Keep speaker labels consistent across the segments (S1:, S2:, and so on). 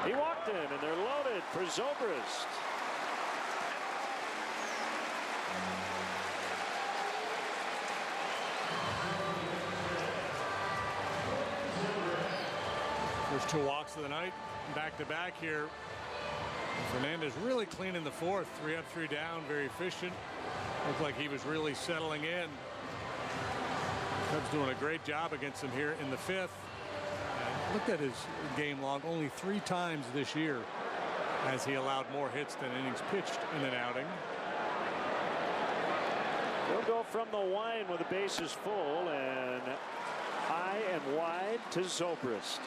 S1: He walked in, and they're loaded for Zobrist.
S2: First 2 walks of the night, back-to-back here. Fernandez really clean in the 4th. 3 up, 3 down, very efficient. Looked like he was really settling in. Cubs doing a great job against him here in the 5th. Looked at his game log. Only 3 times this year has he allowed more hits than innings pitched in an outing.
S1: He'll go from the line with the bases full and high and wide to Zobrist.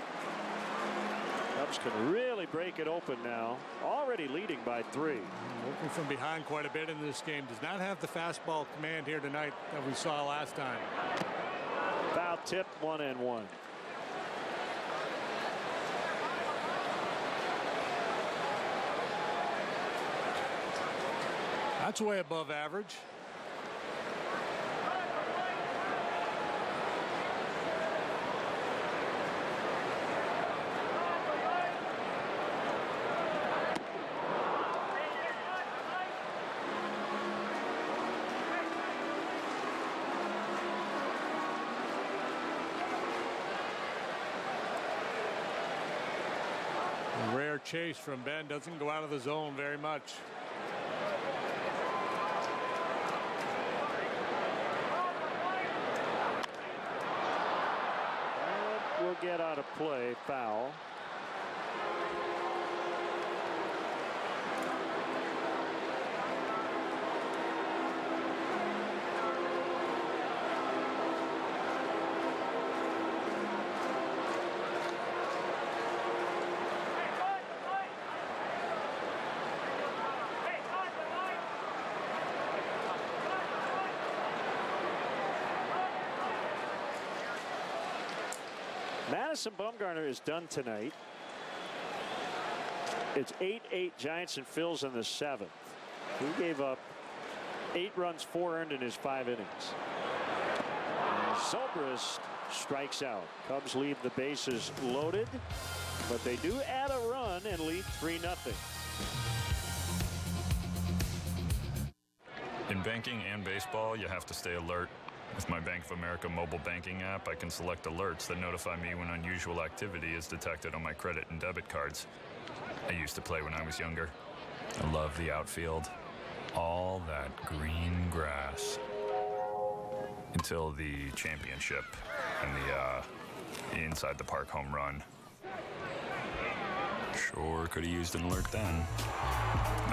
S1: Cubs can really break it open now. Already leading by 3.
S2: Working from behind quite a bit in this game. Does not have the fastball command here tonight that we saw last time.
S1: Foul tip, 1-1.
S2: That's way above average. A rare chase from Ben. Doesn't go out of the zone very much.
S1: Will get out of play. Foul. Madison Bumgarner is done tonight. It's 8-8 Giants and Phils in the 7th. He gave up 8 runs, 4 earned in his 5 innings. And Zobrist strikes out. Cubs leave the bases loaded, but they do add a run and lead 3-0.
S3: In banking and baseball, you have to stay alert. With my Bank of America mobile banking app, I can select alerts that notify me when unusual activity is detected on my credit and debit cards. I used to play when I was younger. I love the outfield. All that green grass. Until the championship and the inside the park home run. Sure could have used an alert then.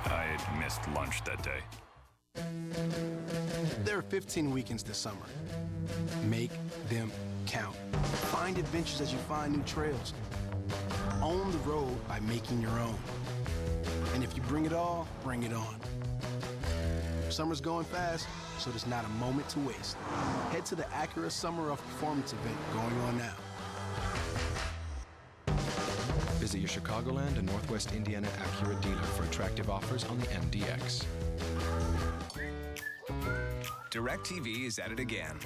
S3: I had missed lunch that day.
S4: There are 15 weekends this summer. Make them count. Find adventures as you find new trails. Own the road by making your own. And if you bring it all, bring it on. Summer's going fast, so there's not a moment to waste. Head to the Acura Summer of Performance event going on now.
S5: Visit your Chicagoland and Northwest Indiana Acura dealer for attractive offers on the MDX.
S6: DirecTV is at it again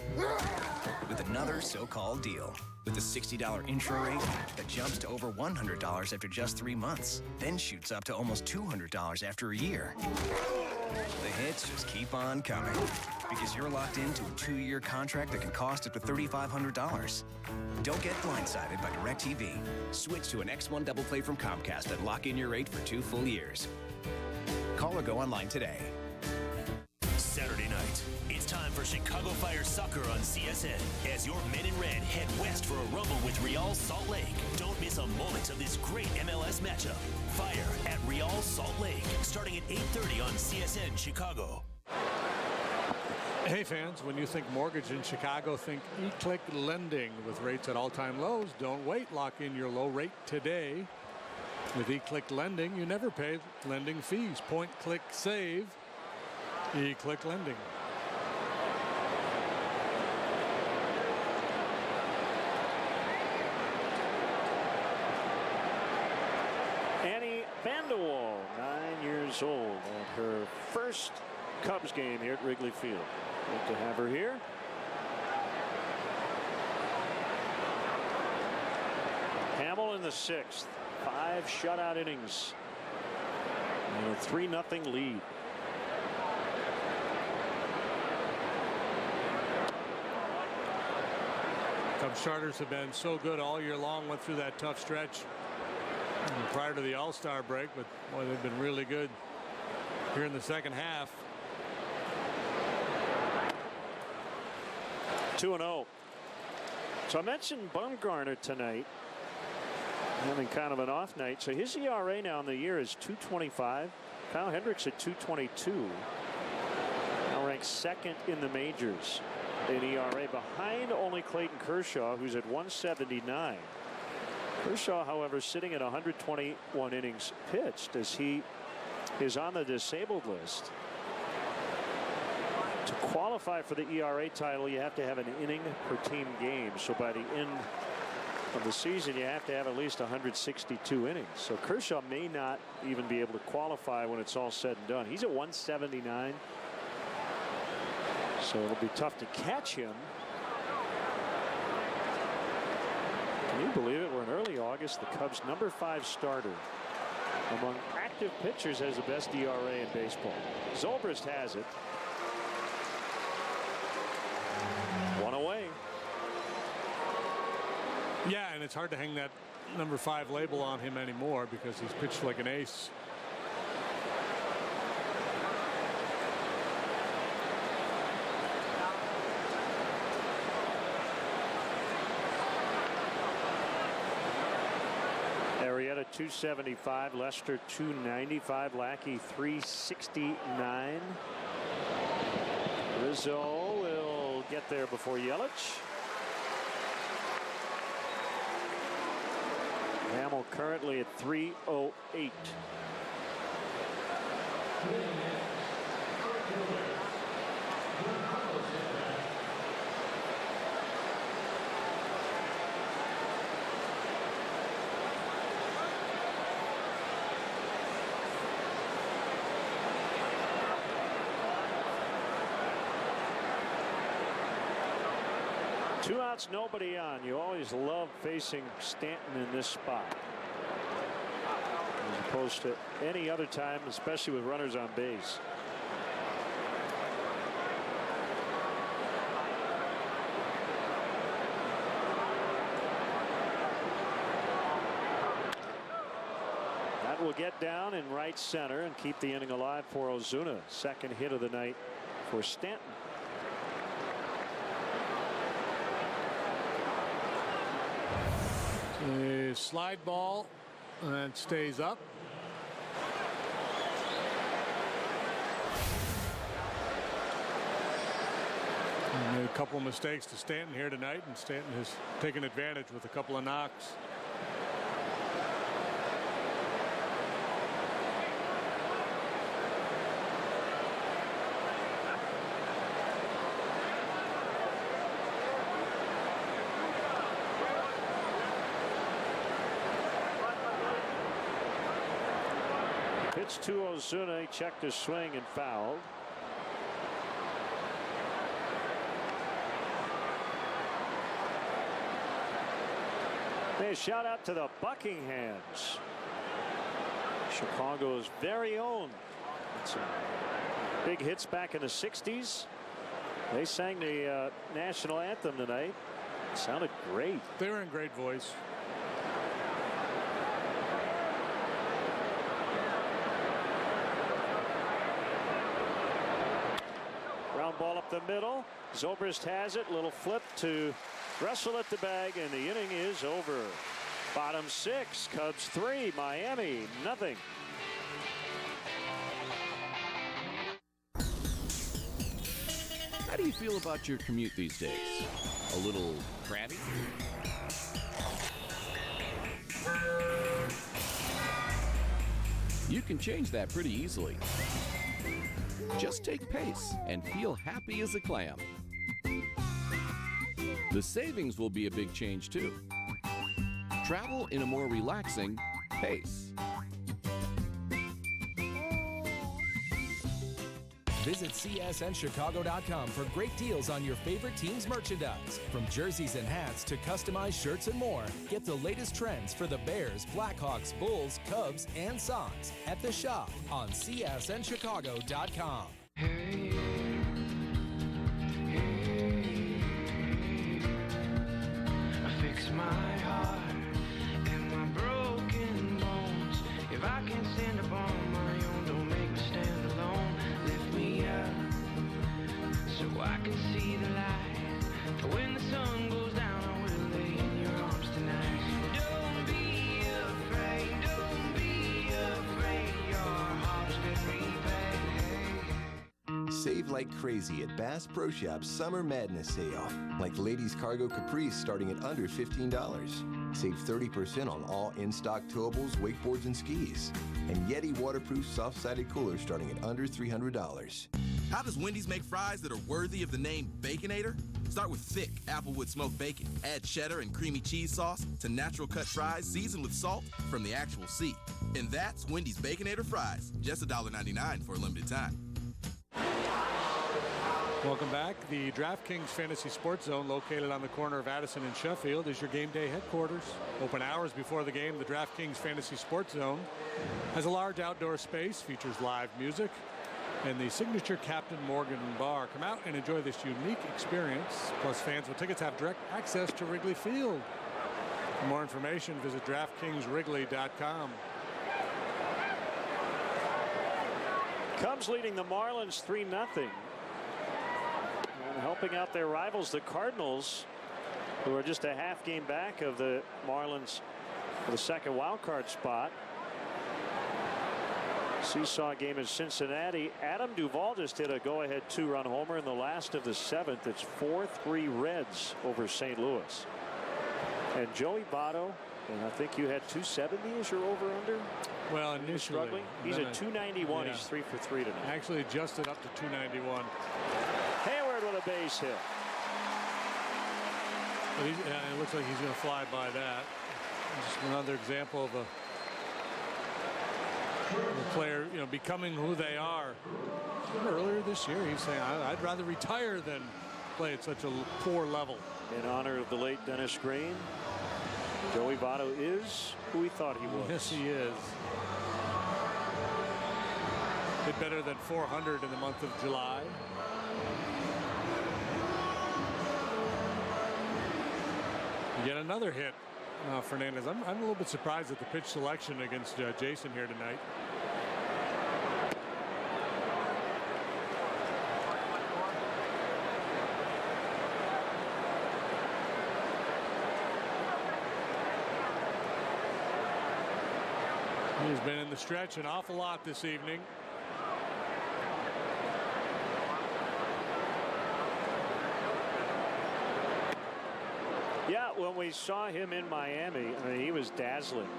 S6: with another so-called deal. With a $60 intro rate that jumps to over $100 after just 3 months, then shoots up to almost $200 after a year. The hits just keep on coming because you're locked into a 2-year contract that can cost up to $3,500. Don't get blindsided by DirecTV. Switch to an X1 Double Play from Comcast and lock in your rate for 2 full years. Call or go online today.
S7: Saturday night, it's time for Chicago Fire Soccer on CSN as your men in red head west for a rumble with Real Salt Lake. Don't miss a moment of this great MLS matchup. Fire at Real Salt Lake, starting at 8:30 on CSN Chicago.
S2: Hey fans, when you think mortgage in Chicago, think eClick Lending. With rates at all-time lows, don't wait. Lock in your low rate today. With eClick Lending, you never pay lending fees. Point, click, save. eClick Lending.
S1: Annie Vanderwall, 9 years old, at her first Cubs game here at Wrigley Field. Good to have her here. Hamill in the 6th. 5 5 shutout innings and a 3-0 lead.
S2: Cubs starters have been so good all year long. Went through that tough stretch prior to the All-Star break, but boy, they've been really good here in the second half.
S1: 2-0. So I mentioned Bumgarner tonight having kind of an off night. So his ERA now in the year is 2.25. Kyle Hendricks at 2.22. Now ranked second in the majors in ERA, behind only Clayton Kershaw, who's at 1.79. Kershaw, however, sitting at 121 innings pitched, as he is on the disabled list. To qualify for the ERA title, you have to have an inning per team game. So by the end of the season, you have to have at least 162 innings. So Kershaw may not even be able to qualify when it's all said and done. He's at 179. So it'll be tough to catch him. Can you believe it? We're in early August. The Cubs' number 5 starter among active pitchers has the best ERA in baseball. Zobrist has it. 1 away.
S2: Yeah, and it's hard to hang that number 5 label on him anymore because he's pitched like an ace.
S1: Arrieta 275, Lester 295, Lackey 369. Rizzo will get there before Yelich. Hamill currently at 308. Two outs, nobody on. You always love facing Stanton in this spot, as opposed to any other time, especially with runners on base. That will get down in right center and keep the inning alive for Ozuna. Second hit of the night for Stanton.
S2: A slide ball and stays up. And made a couple of mistakes to Stanton here tonight, and Stanton has taken advantage with a couple of knocks.
S1: Pitch to Ozuna. He checked his swing and fouled. Hey, shout out to the Buckinghams, Chicago's very own. Some big hits back in the 60s. They sang the national anthem tonight. It sounded great.
S2: They were in great voice.
S1: Ground ball up the middle. Zobrist has it. Little flip to Russell at the bag, and the inning is over. Bottom 6, Cubs 3, Miami nothing.
S8: How do you feel about your commute these days? A little crabby? You can change that pretty easily. Just take Pace and feel happy as a clam. The savings will be a big change too. Travel in a more relaxing Pace.
S9: Visit CSNChicago.com for great deals on your favorite team's merchandise. From jerseys and hats to customized shirts and more, get the latest trends for the Bears, Blackhawks, Bulls, Cubs, and Sox at the shop on CSNChicago.com.
S10: Hey, I fix my heart and my broken bones. If I can stand up on my own, don't make me stand alone. Lift me up so I can see the light. When the sun goes down, I will lay in your arms tonight. Don't be afraid, your heart's been repaid.
S11: Save like crazy at Bass Pro Shop's Summer Madness Sale. Like ladies' cargo capris starting at under $15. Save 30% on all in-stock towables, wakeboards, and skis. And Yeti waterproof soft-sided coolers starting at under $300.
S12: How does Wendy's make fries that are worthy of the name Baconator? Start with thick Applewood smoked bacon. Add cheddar and creamy cheese sauce to natural cut fries seasoned with salt from the actual sea. And that's Wendy's Baconator fries. Just $1.99 for a limited time.
S2: Welcome back. The DraftKings Fantasy Sports Zone, located on the corner of Addison and Sheffield, is your game day headquarters. Open hours before the game, the DraftKings Fantasy Sports Zone has a large outdoor space, features live music, and the signature Captain Morgan Bar. Come out and enjoy this unique experience. Plus, fans with tickets have direct access to Wrigley Field. For more information, visit DraftKingsWrigley.com.
S1: Cubs leading the Marlins 3-0. And helping out their rivals, the Cardinals, who are just a half game back of the Marlins for the second wild card spot. Seesaw game in Cincinnati. Adam Duvall just hit a go-ahead 2-run homer in the last of the seventh. It's 4-3 Reds over St. Louis. And Joey Votto, and I think you had 270 as your over-under.
S2: Well, initially
S1: he's at 291. Yeah. He's 3 for 3 tonight.
S2: Actually adjusted up to 291.
S1: Hayward with a base hit.
S2: But it looks like he's going to fly by that. Just another example of a player, becoming who they are. Earlier this year, he's saying, "I'd rather retire than play at such a poor level."
S1: In honor of the late Dennis Green, Joey Votto is who we thought he was.
S2: Yes, he is. Hit better than 400 in the month of July. Yet another hit, Fernandez. I'm a little bit surprised at the pitch selection against Jason here tonight. He's been in the stretch an awful lot this evening.
S1: Yeah, when we saw him in Miami, I mean, he was dazzling.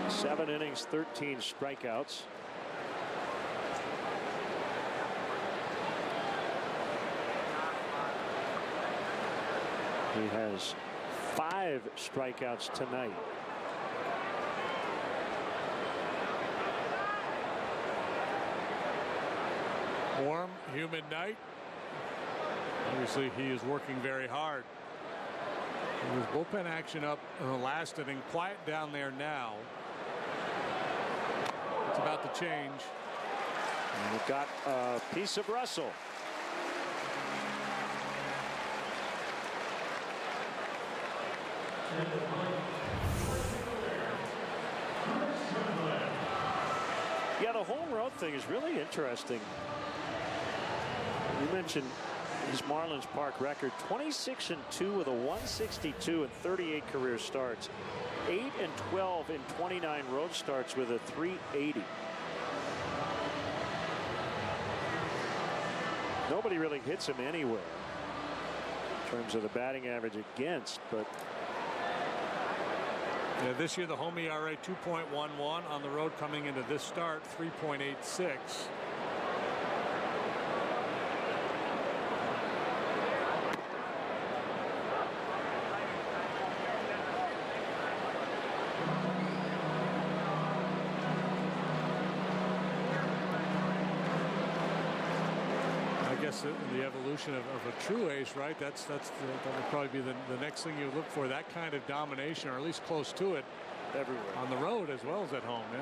S1: Seven innings, 13 strikeouts. He has 5 strikeouts tonight.
S2: Warm, humid night. Obviously, he is working very hard. With bullpen action up in the last inning, quiet down there now. It's about to change.
S1: And we've got a piece of Russell. Yeah, the home road thing is really interesting. You mentioned his Marlins Park record, 26-2 with a 162 and 38 career starts, 8-12 in 29 road starts with a 380. Nobody really hits him anywhere in terms of the batting average against, but
S2: yeah, this year the home ERA 2.11, on the road coming into this start 3.86. guess the evolution of a true ace, right? That would probably be the next thing you look for, that kind of domination, or at least close to it,
S1: everywhere
S2: on the road as well as at home. Yeah.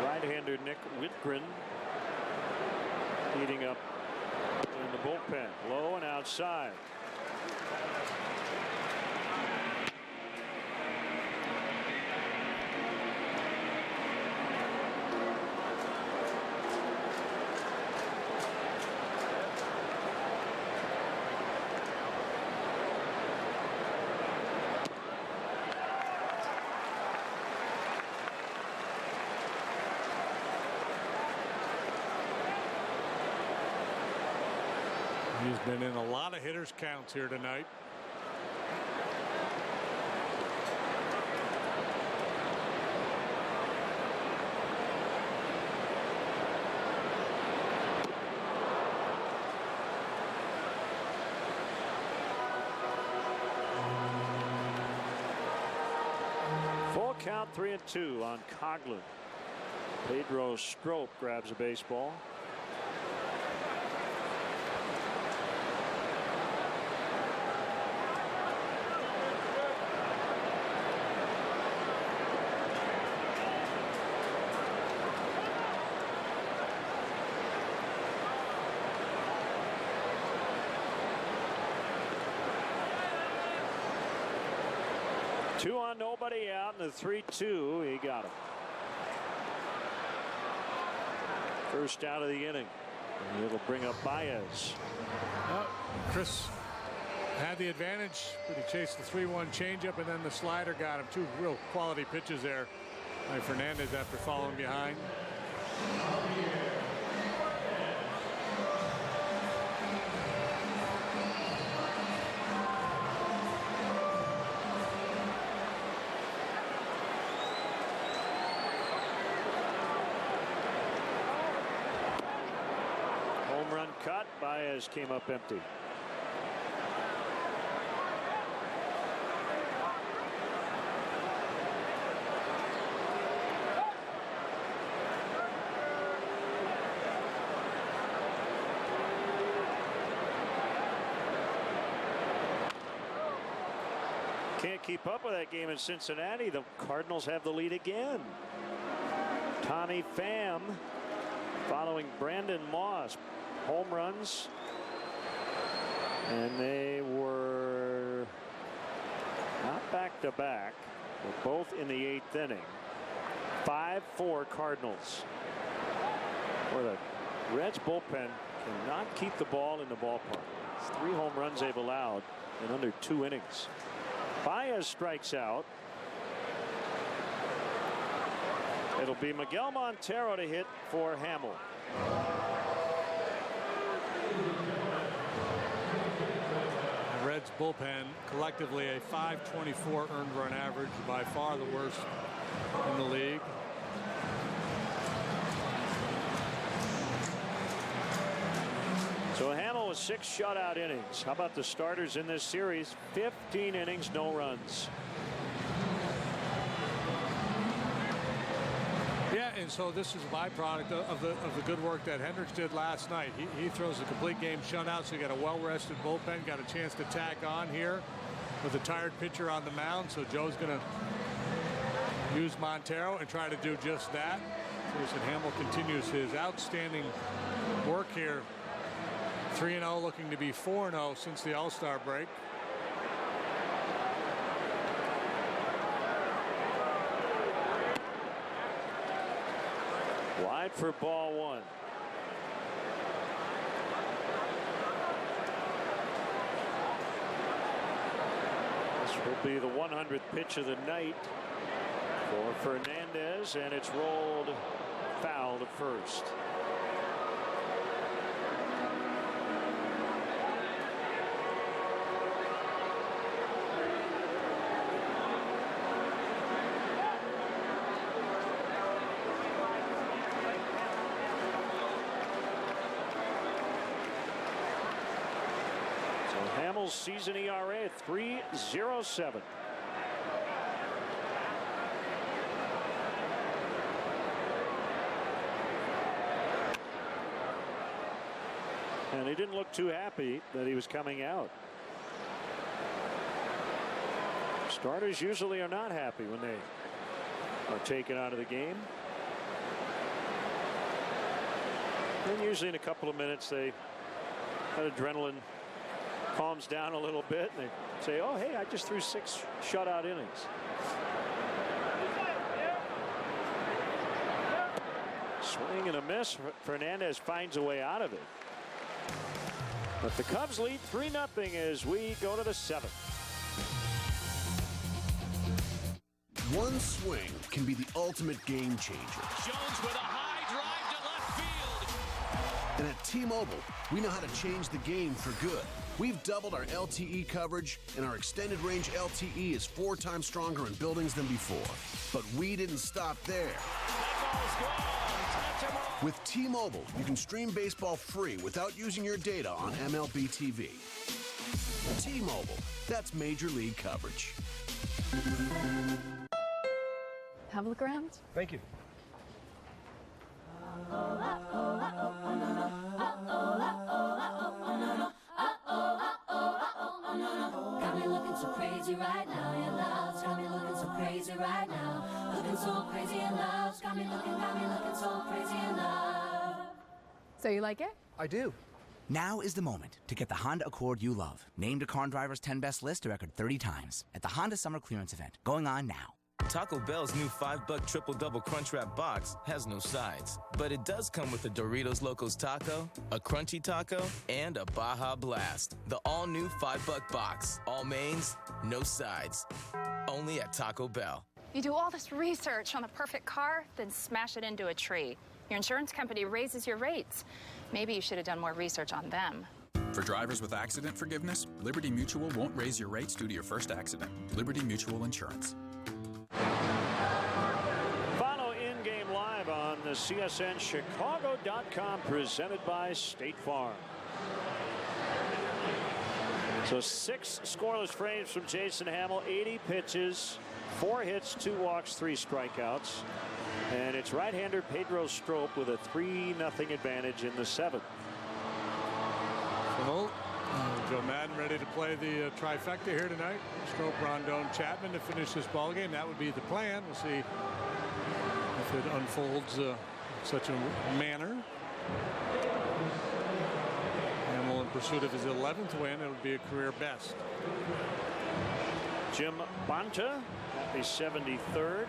S1: Right-hander Nick Whitgren heating up in the bullpen, low and outside.
S2: He's been in a lot of hitters' counts here tonight.
S1: Full count, 3-2 on Coughlin. Pedro Strop grabs a baseball. Two on, nobody out, and the 3-2, he got him. First out of the inning. And it'll bring up Baez.
S2: Chris had the advantage, but he chased the 3-1 changeup, and then the slider got him. Two real quality pitches there by Fernandez after falling behind.
S1: Cut. Baez came up empty. Can't keep up with that game in Cincinnati. The Cardinals have the lead again. Tommy Pham following Brandon Moss. Home runs, and they were not back-to-back, but both in the 8th inning. 5-4 Cardinals. Where the Reds bullpen cannot keep the ball in the ballpark. It's 3 home runs they've allowed in under 2 innings. Baez strikes out. It'll be Miguel Montero to hit for Hamill.
S2: The Reds bullpen collectively a .524 earned run average, by far the worst in the league.
S1: So Hamill with 6 shutout innings. How about the starters in this series? 15 innings, no runs.
S2: Yeah, and so this is a byproduct of the good work that Hendricks did last night. He throws a complete game shutout, so you got a well-rested bullpen, got a chance to tack on here with a tired pitcher on the mound. So Joe's going to use Montero and try to do just that. Jason Hamill continues his outstanding work here. 3-0, looking to be 4-0 since the All-Star break.
S1: Wide for ball 1. This will be the 100th pitch of the night for Fernandez, and it's rolled foul to first. Hamill's season ERA at 3.07. And he didn't look too happy that he was coming out. Starters usually are not happy when they are taken out of the game. And usually in a couple of minutes, that adrenaline calms down a little bit, and they say, oh, hey, I just threw 6 shutout innings. Swing and a miss. Fernandez finds a way out of it. But the Cubs lead 3-0 as we go to the 7th.
S13: One swing can be the ultimate game changer.
S14: Jones with a high drive to left field.
S13: And at T-Mobile, we know how to change the game for good. We've doubled our LTE coverage, and our extended range LTE is 4 times stronger in buildings than before. But we didn't stop there.
S14: That ball's gone. Touch him off.
S13: With T-Mobile, you can stream baseball free without using your data on MLB TV. T-Mobile, that's Major League coverage.
S15: Have a look around.
S16: Thank you.
S17: Got me looking so crazy right now, your love's got me looking so crazy right now. Looking so crazy in love, got me looking so crazy in love.
S15: So you like it?
S16: I do.
S18: Now is the moment to get the Honda Accord you love. Named a Car Driver's 10 Best list a record 30 times at the Honda Summer Clearance Event, going on now.
S19: Taco Bell's new $5 Triple Double Crunch Wrap box has no sides, but it does come with a Doritos Locos Taco, a Crunchy Taco, and a Baja Blast. The all-new $5 box. All mains, no sides. Only at Taco Bell.
S20: You do all this research on the perfect car, then smash it into a tree. Your insurance company raises your rates. Maybe you should have done more research on them.
S21: For drivers with accident forgiveness, Liberty Mutual won't raise your rates due to your first accident. Liberty Mutual Insurance.
S1: Follow in-game live on the CSN Chicago.com, presented by State Farm. So 6 scoreless frames from Jason Hamill, 80 pitches, 4 hits, 2 walks, 3 strikeouts. And it's right-hander Pedro Strop with a 3-0 advantage in the 7th.
S2: So, Joe Madden ready to play the trifecta here tonight. Strop, Rondon, Chapman to finish this ballgame. That would be the plan. We'll see if it unfolds such a manner. Hamill in pursuit of his 11th win. It would be a career best.
S1: Jim Bonta at the 73rd.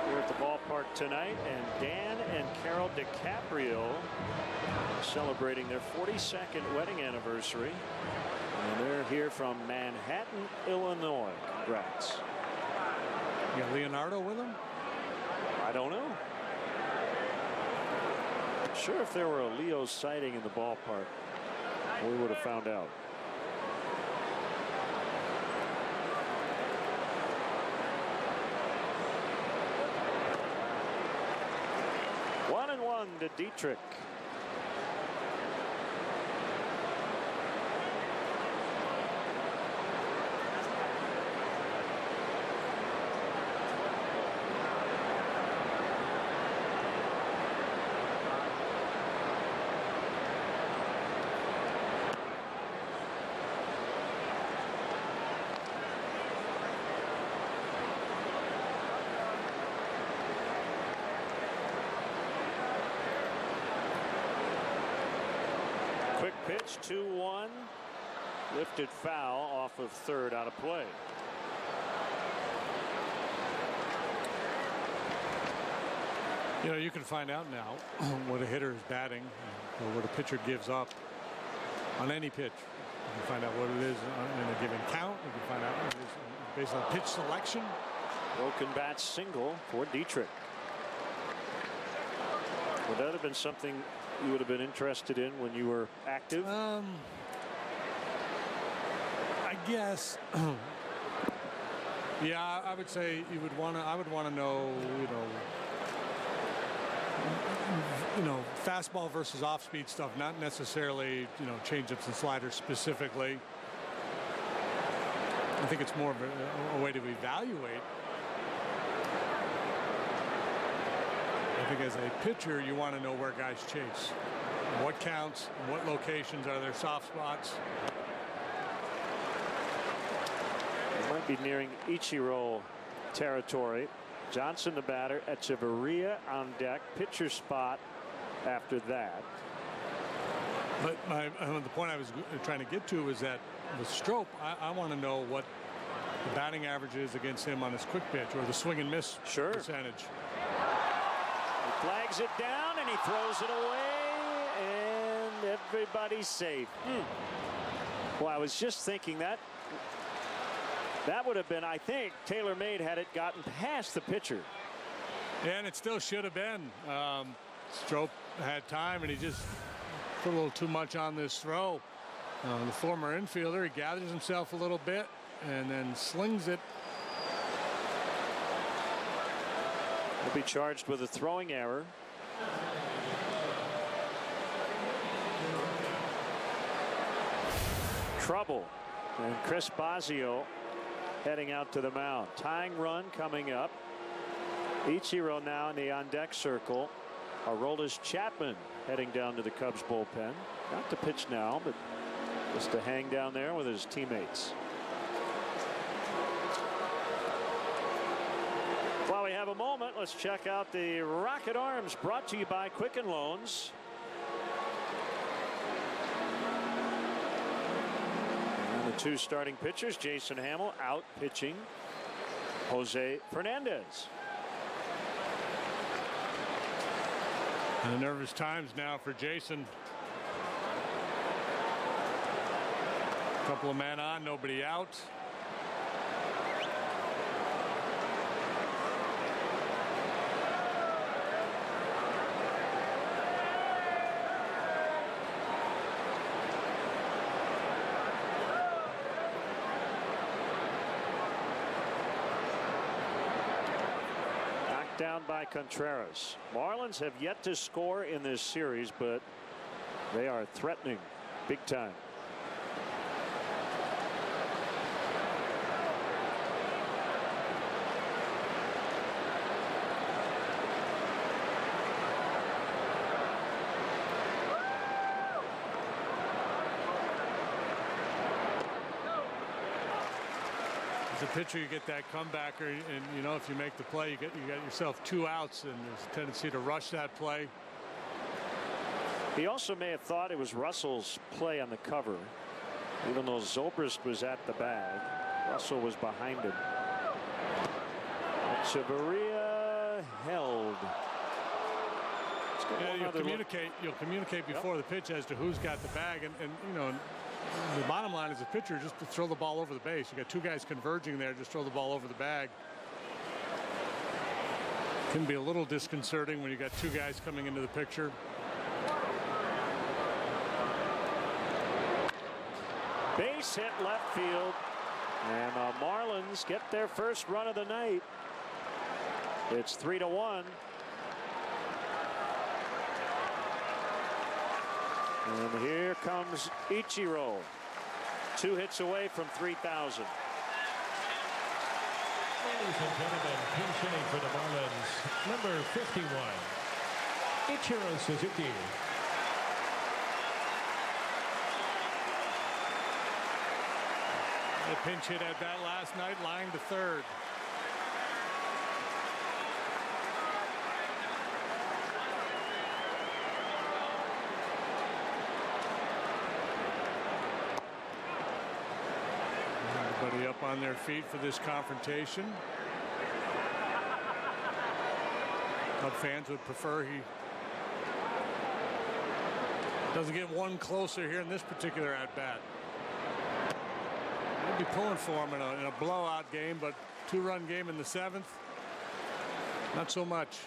S1: We're at the ballpark tonight, and Dan and Carol DiCaprio celebrating their 42nd wedding anniversary. And they're here from Manhattan, Illinois. Congrats.
S2: You got Leonardo with them?
S1: I don't know. Sure, if there were a Leo sighting in the ballpark, we would have found out. To Dietrich. Quick pitch, 2-1. Lifted foul off of third, out of play.
S2: You know, you can find out now what a hitter is batting or what a pitcher gives up on any pitch. You can find out what it is in a given count. You can find out what it is based on pitch selection.
S1: Broken bat single for Dietrich. Would that have been something you would have been interested in when you were active?
S2: I guess. Yeah, I would say you would want to. I would want to know, you know, fastball versus off-speed stuff, not necessarily, changeups and sliders specifically. I think it's more of a way to evaluate. I think as a pitcher, you want to know where guys chase. What counts, what locations are their soft spots.
S1: We might be nearing Ichiro territory. Johnson the batter, Echeverria on deck, pitcher spot after that.
S2: But the point I was trying to get to is that with Strop, I want to know what the batting average is against him on his quick pitch or the swing and miss percentage.
S1: He flags it down and he throws it away, and everybody's safe. Well, I was just thinking that would have been, I think, tailor-made had it gotten past the pitcher.
S2: And it still should have been. Strop had time, and he just put a little too much on this throw. The former infielder, he gathers himself a little bit and then slings it.
S1: He'll be charged with a throwing error. Trouble. And Chris Bosio heading out to the mound. Tying run coming up. Ichiro now in the on-deck circle. Aroldis Chapman heading down to the Cubs bullpen. Not to pitch now, but just to hang down there with his teammates. While we have a moment, let's check out the Rocket Arms, brought to you by Quicken Loans. And the two starting pitchers, Jason Hamill out pitching Jose Fernandez.
S2: And nervous times now for Jason. Couple of men on, nobody out.
S1: Down by Contreras. Marlins have yet to score in this series, but they are threatening big time.
S2: As a pitcher, you get that comebacker, and if you make the play, you got yourself 2 outs, and there's a tendency to rush that play.
S1: He also may have thought it was Russell's play on the cover, even though Zobrist was at the bag. Russell was behind him. Echeverria held.
S2: Yeah, you'll communicate before the pitch as to who's got the bag, and the bottom line is a pitcher just to throw the ball over the base. You got 2 guys converging there, just throw the ball over the bag. Can be a little disconcerting when you got 2 guys coming into the picture.
S1: Base hit left field, and the Marlins get their first run of the night. It's 3-1. And here comes Ichiro. 2 hits away from 3,000.
S16: Ladies and gentlemen, pinch hitting for the Marlins, number 51, Ichiro Suzuki.
S2: A pinch hit at bat last night, lying to third. Everybody up on their feet for this confrontation. Cub fans would prefer he doesn't get one closer here in this particular at-bat. They'd be pulling for him in a blowout game, but 2-run game in the 7th, not so much.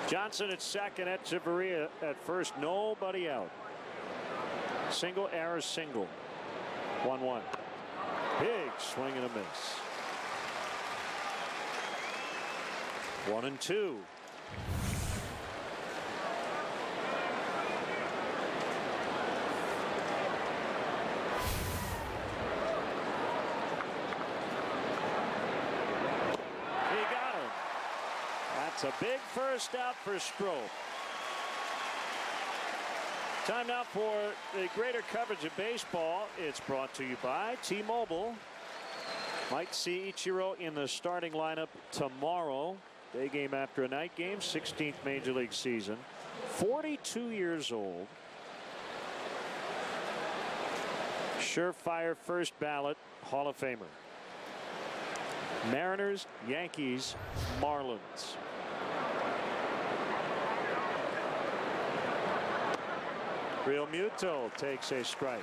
S1: Johnson at second, Echeverria at first, nobody out. Single, error, single. 1-1. Big swing and a miss. 1-2. That's a big first out for Strop. Time now for the greater coverage of baseball. It's brought to you by T-Mobile. Might see Ichiro in the starting lineup tomorrow. Day game after a night game, 16th Major League season. 42 years old. Surefire first ballot Hall of Famer. Mariners, Yankees, Marlins. Real Muto takes a strike.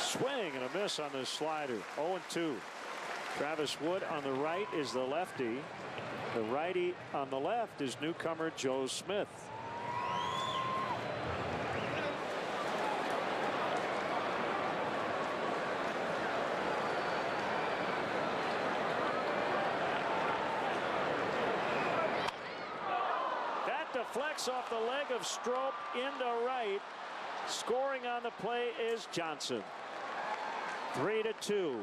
S1: Swing and a miss on the slider. 0-2. Travis Wood on the right is the lefty. The righty on the left is newcomer Joe Smith. That deflects off the leg of Strop into right. Scoring on the play is Johnson. 3-2.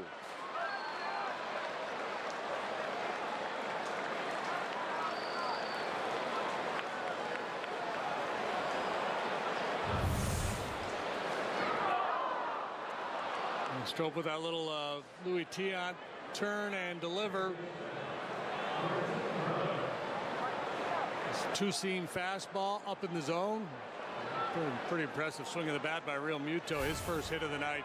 S2: Strop with that little Louis Tiant turn and deliver. Two-seam fastball up in the zone. Pretty impressive swing of the bat by Real Muto. His first hit of the night.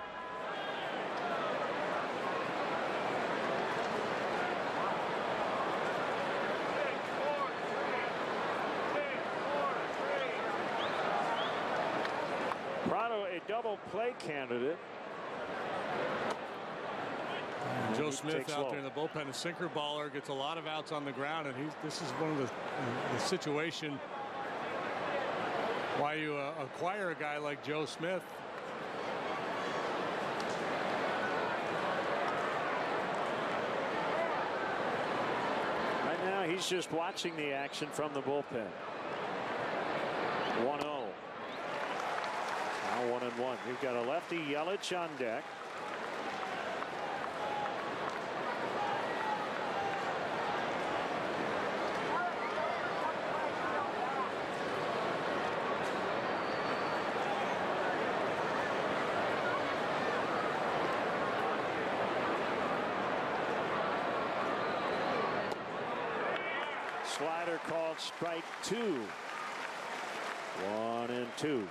S1: Prado a double play candidate.
S2: Joe Smith out there in the bullpen, a sinker baller, gets a lot of outs on the ground, and this is one of the situation why you acquire a guy like Joe Smith.
S1: Right now he's just watching the action from the bullpen. 1-0. Now 1-1. We've got a lefty Yelich on deck. Slider called strike 2. 1-2.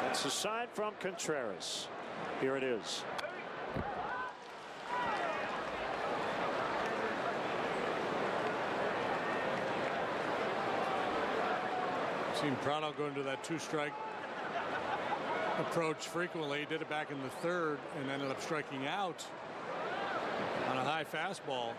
S1: That's a sign from Contreras. Here it is.
S2: Seen Prado go into that two-strike approach frequently. He did it back in the third and ended up striking out on a high fastball.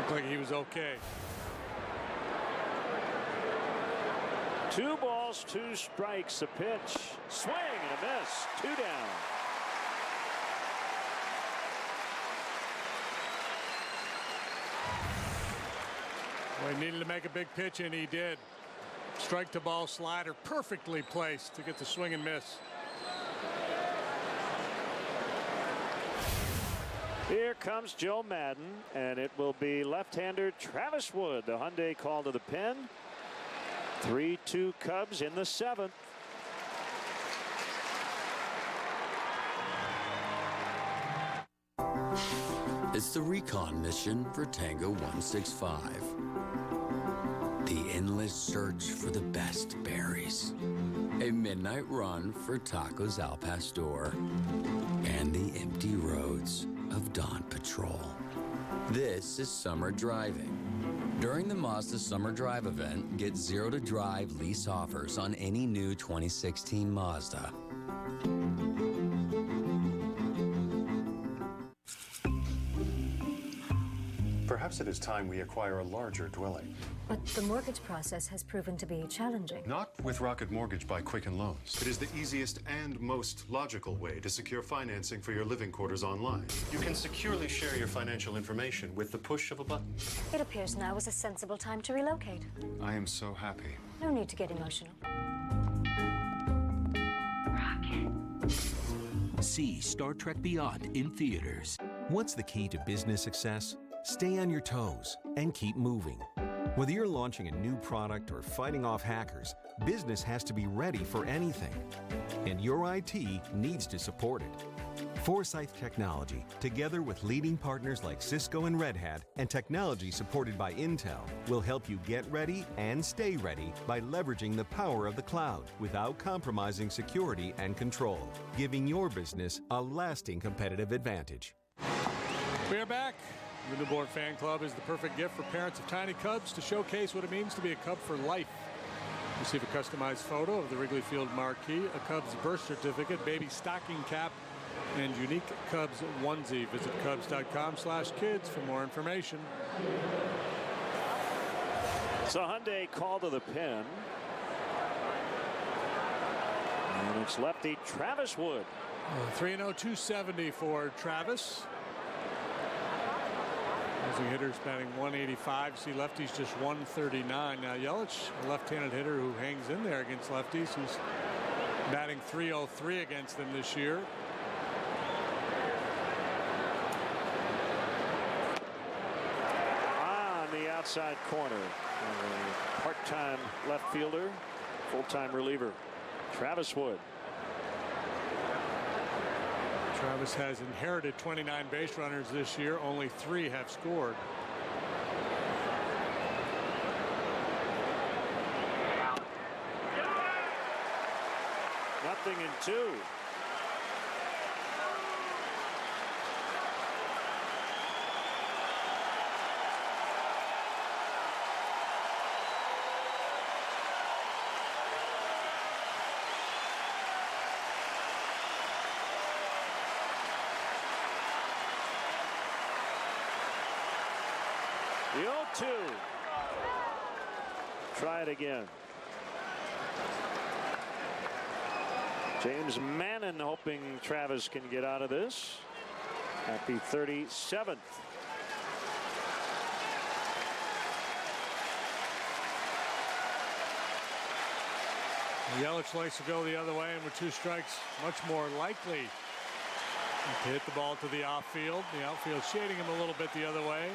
S2: Like he was okay.
S1: 2 balls, 2 strikes. A pitch, swing and a miss. 2 down.
S2: Well, he needed to make a big pitch, and he did. Strike to ball slider, perfectly placed to get the swing and miss.
S1: Here comes Joe Madden, and it will be left-hander Travis Wood. The Hyundai call to the pen. 3-2 Cubs in the 7th.
S3: It's the recon mission for Tango 165. The endless search for the best berries. A midnight run for tacos al pastor. And the empty roads of Dawn Patrol. This is summer driving. During the Mazda Summer Drive event, get 0 to drive lease offers on any new 2016 Mazda.
S22: Perhaps it is time we acquire a larger dwelling.
S23: But the mortgage process has proven to be challenging.
S22: Not with Rocket Mortgage by Quicken Loans. It is the easiest and most logical way to secure financing for your living quarters online. You can securely share your financial information with the push of a button.
S23: It appears now is a sensible time to relocate.
S22: I am so happy.
S23: No need to get emotional.
S24: See Star Trek Beyond in theaters.
S25: What's the key to business success? Stay on your toes and keep moving. Whether you're launching a new product or fighting off hackers, business has to be ready for anything. And your IT needs to support it. Forsyth Technology, together with leading partners like Cisco and Red Hat, and technology supported by Intel, will help you get ready and stay ready by leveraging the power of the cloud without compromising security and control, giving your business a lasting competitive advantage.
S2: We are back. The Newborn Fan Club is the perfect gift for parents of tiny cubs to showcase what it means to be a Cub for life. Receive a customized photo of the Wrigley Field marquee, a Cubs birth certificate, baby stocking cap, and unique Cubs onesie. Visit Cubs.com/kids for more information.
S1: So Hyundai call to the pin. And it's lefty Travis Wood.
S2: 3-0, 270 for Travis. Losing hitters batting 185. See lefties just 139. Now Yelich, a left-handed hitter who hangs in there against lefties. He's batting 303 against them this year.
S1: On the outside corner, a part-time left fielder, full-time reliever, Travis Wood.
S2: Travis has inherited 29 base runners this year. Only 3 have scored.
S1: Nothing in 2. The 0-2. Try it again. James Mannon hoping Travis can get out of this. Happy 37th.
S2: Yelich likes to go the other way, and with 2 strikes, much more likely to hit the ball to the outfield. The outfield shading him a little bit the other way.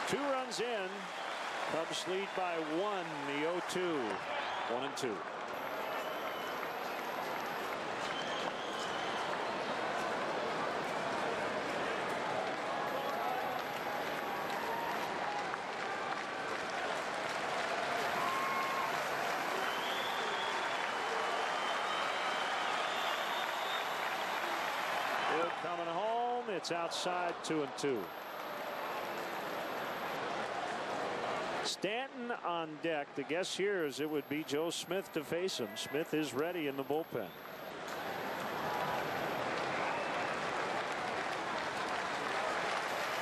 S1: Two runs in. Cubs lead by 1. The 0-2. 1-2. Wood coming home. It's outside. 2-2. Stanton on deck. The guess here is it would be Joe Smith to face him. Smith is ready in the bullpen.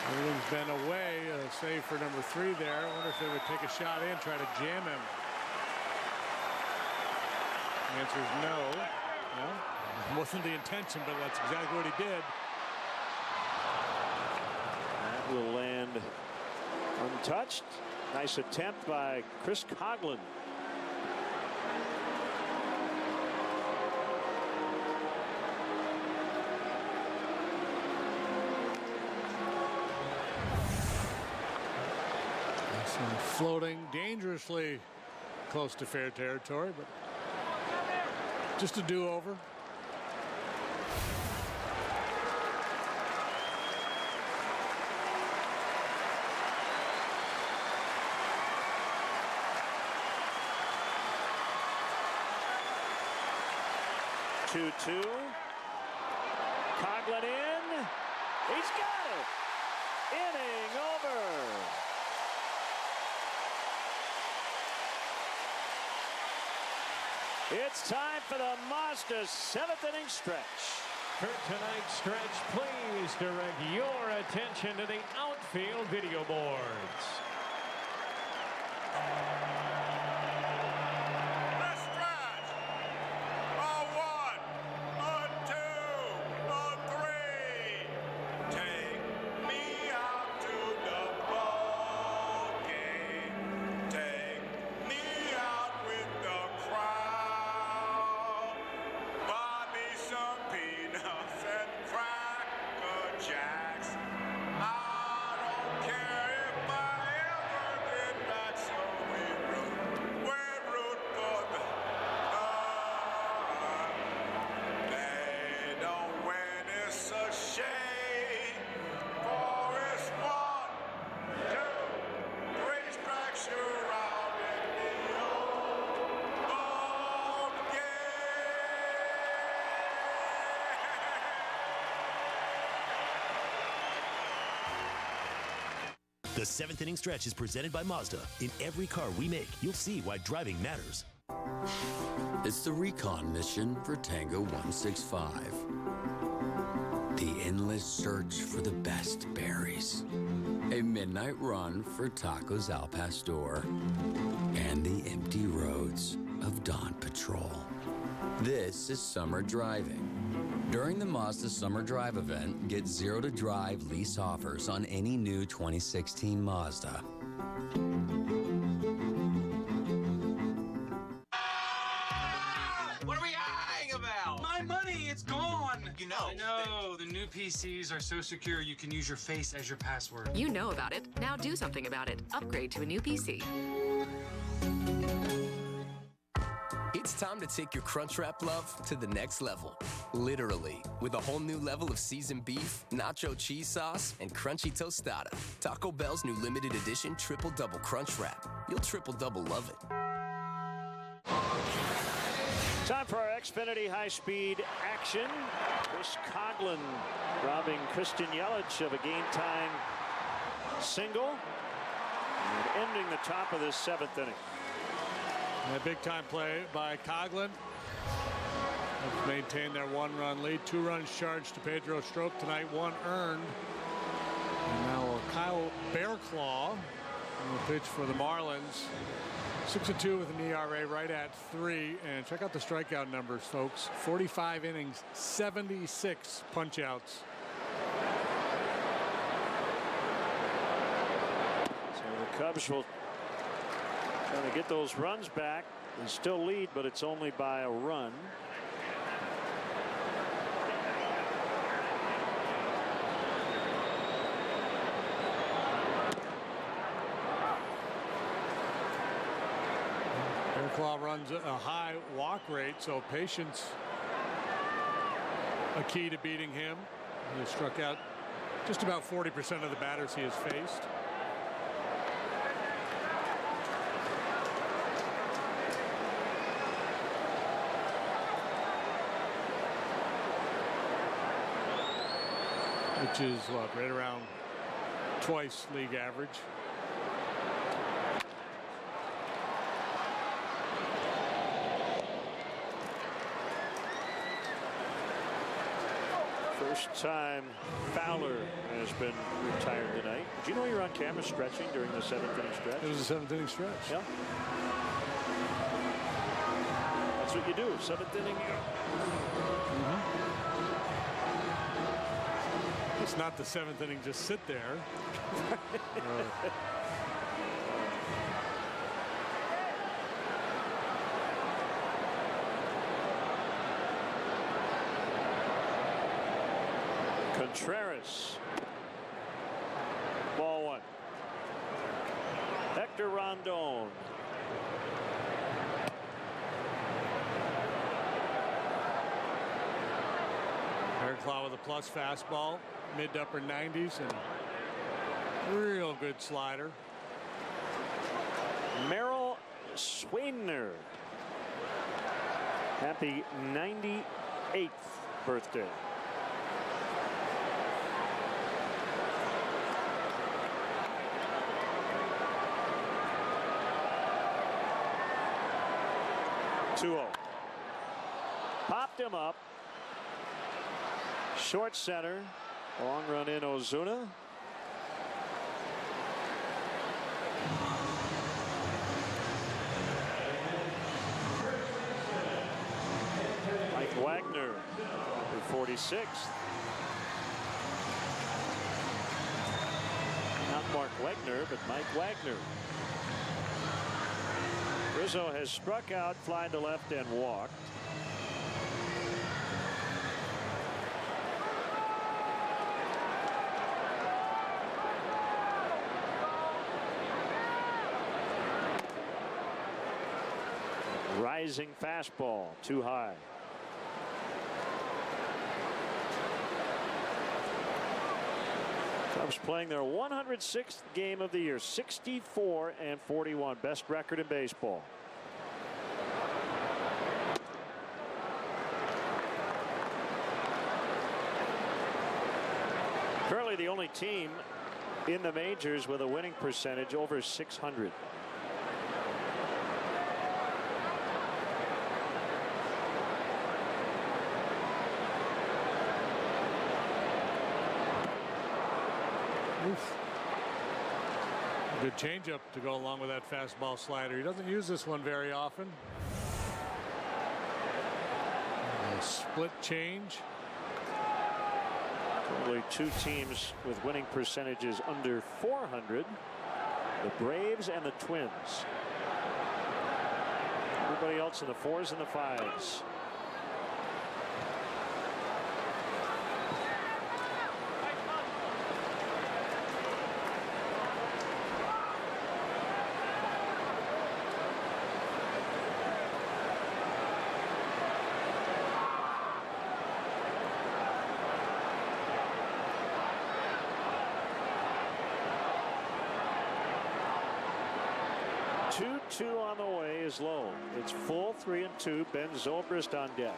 S2: Everything's been away, save for number 3 there. I wonder if they would take a shot in, try to jam him. The answer is no. No? Wasn't the intention, but that's exactly what he did.
S1: That will land untouched. Nice attempt by Chris Coghlan.
S2: Floating dangerously close to fair territory, but just a do-over.
S1: Two. Coghlan in. He's got it. Inning over. It's time for the Mazda 7th inning stretch.
S16: For tonight's stretch, please direct your attention to the outfield video boards.
S4: The 7th inning stretch is presented by Mazda. In every car we make, you'll see why driving matters.
S3: It's the recon mission for Tango 165. The endless search for the best berries. A midnight run for tacos al pastor. And the empty roads of Dawn Patrol. This is summer driving. During the Mazda Summer Drive event, get 0 to drive lease offers on any new 2016 Mazda.
S5: What are we eyeing about? My money, it's gone. You know. I know. The new PCs are so secure you can use your face as your password.
S6: You know about it. Now do something about it. Upgrade to a new PC.
S19: It's time to take your Crunchwrap love to the next level. Literally. With a whole new level of seasoned beef, nacho cheese sauce, and crunchy tostada. Taco Bell's new limited edition triple-double Crunchwrap. You'll triple-double love it.
S1: Time for our Xfinity high-speed action. Chris Coghlan robbing Christian Yelich of a game-time single and ending the top of this 7th inning.
S2: And a big-time play by Coghlan. Let's maintain their 1-run lead. 2 runs charged to Pedro Strop tonight, 1 earned. And now Kyle Bearclaw on the pitch for the Marlins. 6-2 with an ERA right at 3. And check out the strikeout numbers, folks. 45 innings, 76 punch-outs.
S1: So the Cubs will try to get those runs back. They still lead, but it's only by a run.
S2: Bearclaw runs a high walk rate, so patience a key to beating him. He has struck out just about 40% of the batters he has faced. Which is what, right around twice league average.
S1: First time Fowler has been retired tonight. Did you know you're on camera stretching during the 7th inning stretch?
S2: It was a 7th inning stretch.
S1: Yeah. That's what you do. 7th inning, you go.
S2: It's not the 7th inning, just sit there.
S1: Contreras. Ball 1. Hector Rondon.
S2: Fairclough with a plus fastball, mid to upper 90s, and real good slider.
S1: Merrill Swainer. Happy 98th birthday. Popped him up. Short center. Long run in Ozuna. Mike Wagner, the 46th. Not Mark Wagner, but Mike Wagner. Rizzo has struck out, fly to left, and walked. Rising fastball, too high. Cubs playing their 106th game of the year, 64-41, best record in baseball. Currently the only team in the majors with a winning percentage over 600.
S2: Good changeup to go along with that fastball slider. He doesn't use this one very often. A split change.
S1: Only 2 teams with winning percentages under 400. The Braves and the Twins. Everybody else in the 4s and the 5s. Two on the way is low. It's full 3-2. Ben Zobrist on deck.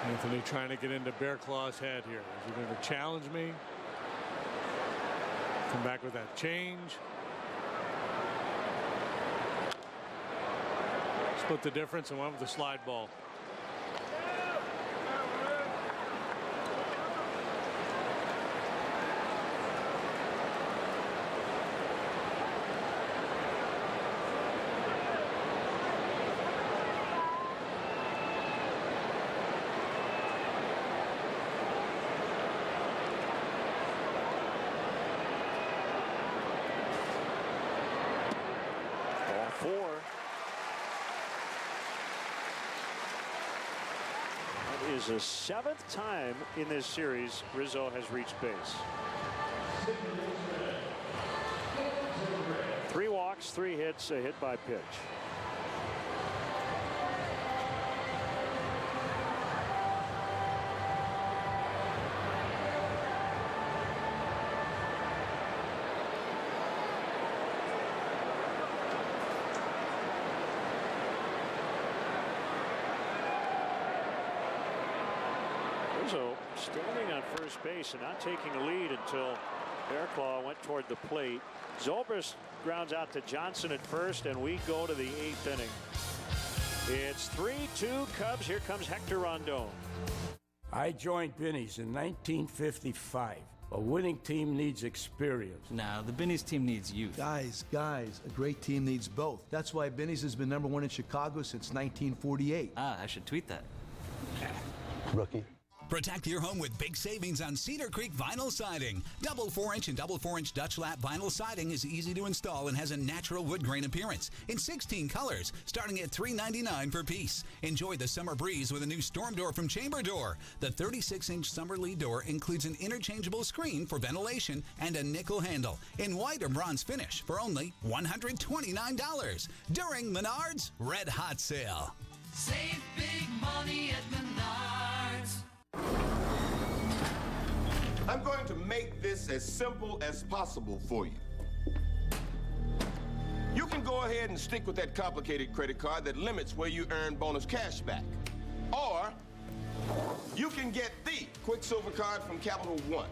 S2: Anthony trying to get into Bearclaw's head here. Is he going to challenge me? Come back with that change. Split the difference and went with the slide ball.
S1: Is the 7th time in this series Rizzo has reached base. 3 walks, 3 hits, a hit by pitch. Rizzo standing on first base and not taking a lead until Bearclaw went toward the plate. Zobrist grounds out to Johnson at first, and we go to the 8th inning. It's 3-2 Cubs. Here comes Hector Rondon.
S7: I joined Binny's in 1955. A winning team needs experience.
S8: Nah, the Binny's team needs youth.
S9: Guys, a great team needs both. That's why Binny's has been #1 in Chicago since 1948.
S8: I should tweet that.
S9: Rookie.
S10: Protect your home with big savings on Cedar Creek vinyl siding. Double 4-inch and double 4-inch Dutch lap vinyl siding is easy to install and has a natural wood grain appearance in 16 colors, starting at $3.99 per piece. Enjoy the summer breeze with a new storm door from Chamber Door. The 36-inch summer lead door includes an interchangeable screen for ventilation and a nickel handle in white or bronze finish for only $129 during Menards Red Hot Sale.
S14: Save big money at Menards.
S11: I'm going to make this as simple as possible for you. You can go ahead and stick with that complicated credit card that limits where you earn bonus cash back. Or you can get the Quicksilver card from Capital One.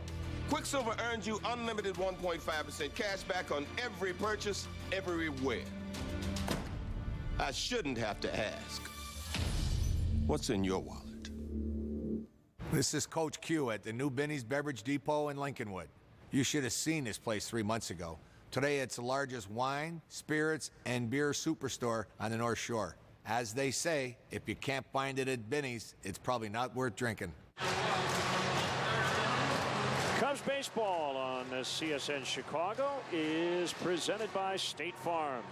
S11: Quicksilver earns you unlimited 1.5% cash back on every purchase, everywhere. I shouldn't have to ask. What's in your wallet?
S26: This is Coach Q at the new Binny's Beverage Depot in Lincolnwood. You should have seen this place 3 months ago. Today it's the largest wine, spirits, and beer superstore on the North Shore. As they say, if you can't find it at Binny's, it's probably not worth drinking.
S1: Cubs baseball on the CSN Chicago is presented by State Farm.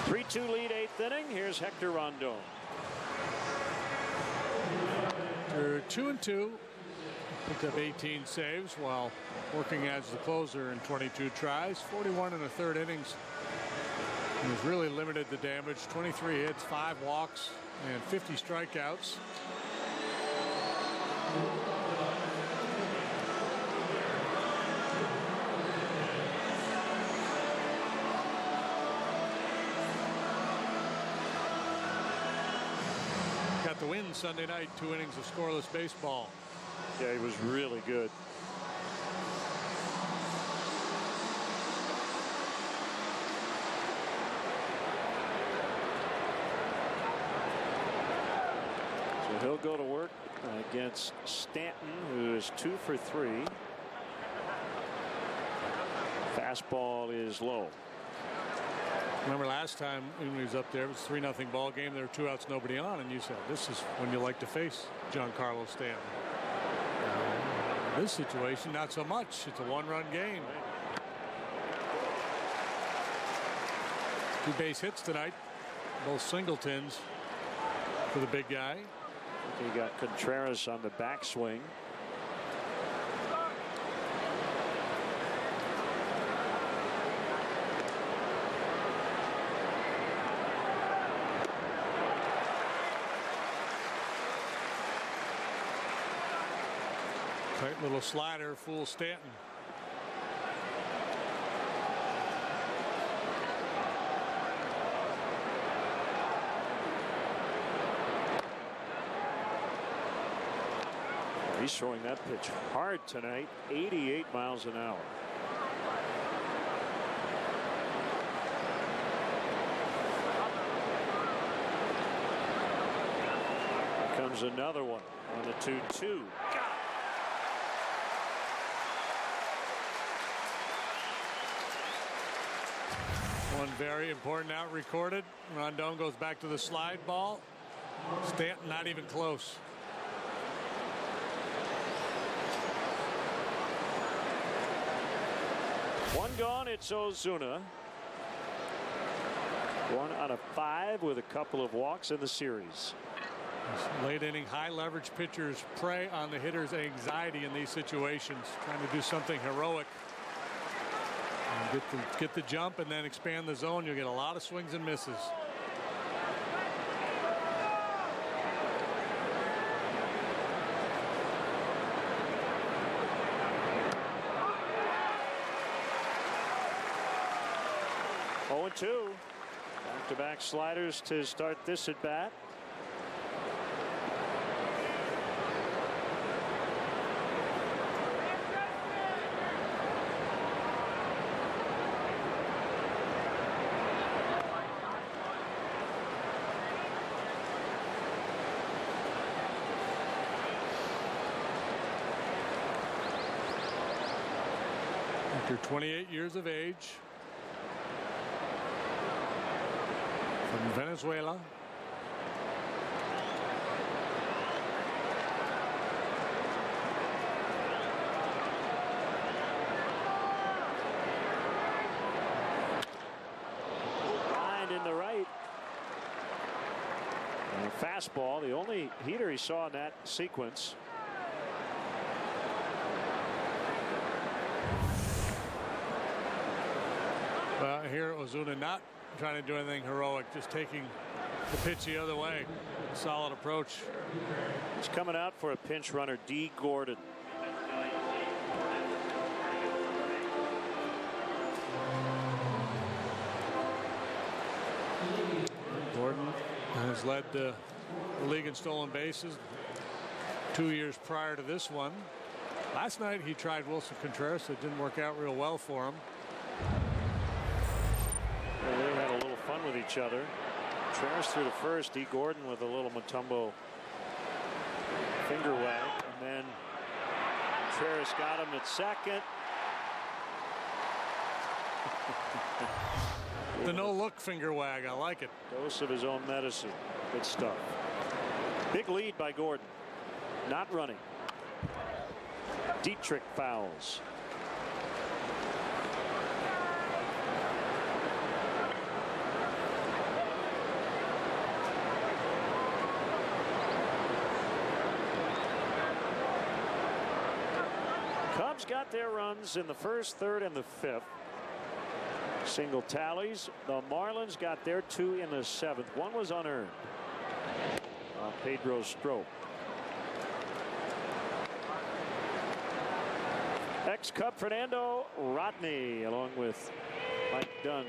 S1: 3-2 lead, 8th inning. Here's Hector Rondon.
S2: They're 2-2. Picked up 18 saves while working as the closer in 22 tries. 41 and a third innings. He's really limited the damage. 23 hits, 5 walks, and 50 strikeouts. Got the win Sunday night, 2 innings of scoreless baseball.
S1: Yeah, he was really good. So he'll go to work against Stanton, who is 2 for 3. Fastball is low.
S2: Remember last time when he was up there, it was a 3-0 ball game. There were 2 outs, nobody on, and you said, this is when you like to face Giancarlo Stanton. This situation, not so much. It's a 1-run game. 2 base hits tonight, both singletons for the big guy.
S1: He got Contreras on the backswing.
S2: Tight little slider, fools Stanton.
S1: He's throwing that pitch hard tonight, 88 miles an hour. Here comes another one on the 2-2.
S2: One very important out recorded. Rondon goes back to the slide ball. Stanton not even close.
S1: One gone, it's Ozuna. 1 out of 5 with a couple of walks in the series.
S2: Late inning, high leverage pitchers prey on the hitter's anxiety in these situations, trying to do something heroic. And get the jump and then expand the zone. You'll get a lot of swings and misses.
S1: Two back-to-back sliders to start this at bat.
S2: After 28 years of age, from Venezuela.
S1: Lined in the right. And a fastball, the only heater he saw in that sequence.
S2: Here Ozuna not trying to do anything heroic, just taking the pitch the other way. Solid approach.
S1: He's coming out for a pinch runner, D. Gordon.
S2: Gordon has led the league in stolen bases 2 years prior to this one. Last night he tried Wilson Contreras. It didn't work out real well for him.
S1: Well, they had a little fun with each other. Contreras through the first, D. Gordon with a little Mutombo finger wag, and then Contreras got him at second.
S2: The no-look finger wag, I like it.
S1: Dose of his own medicine. Good stuff. Big lead by Gordon. Not running. Dietrich fouls. Cubs got their runs in the first, third, and the fifth. Single tallies. The Marlins got their 2 in the seventh. One was unearned. Pedro Strop. Ex-Cub Fernando Rodney along with Mike Dunn.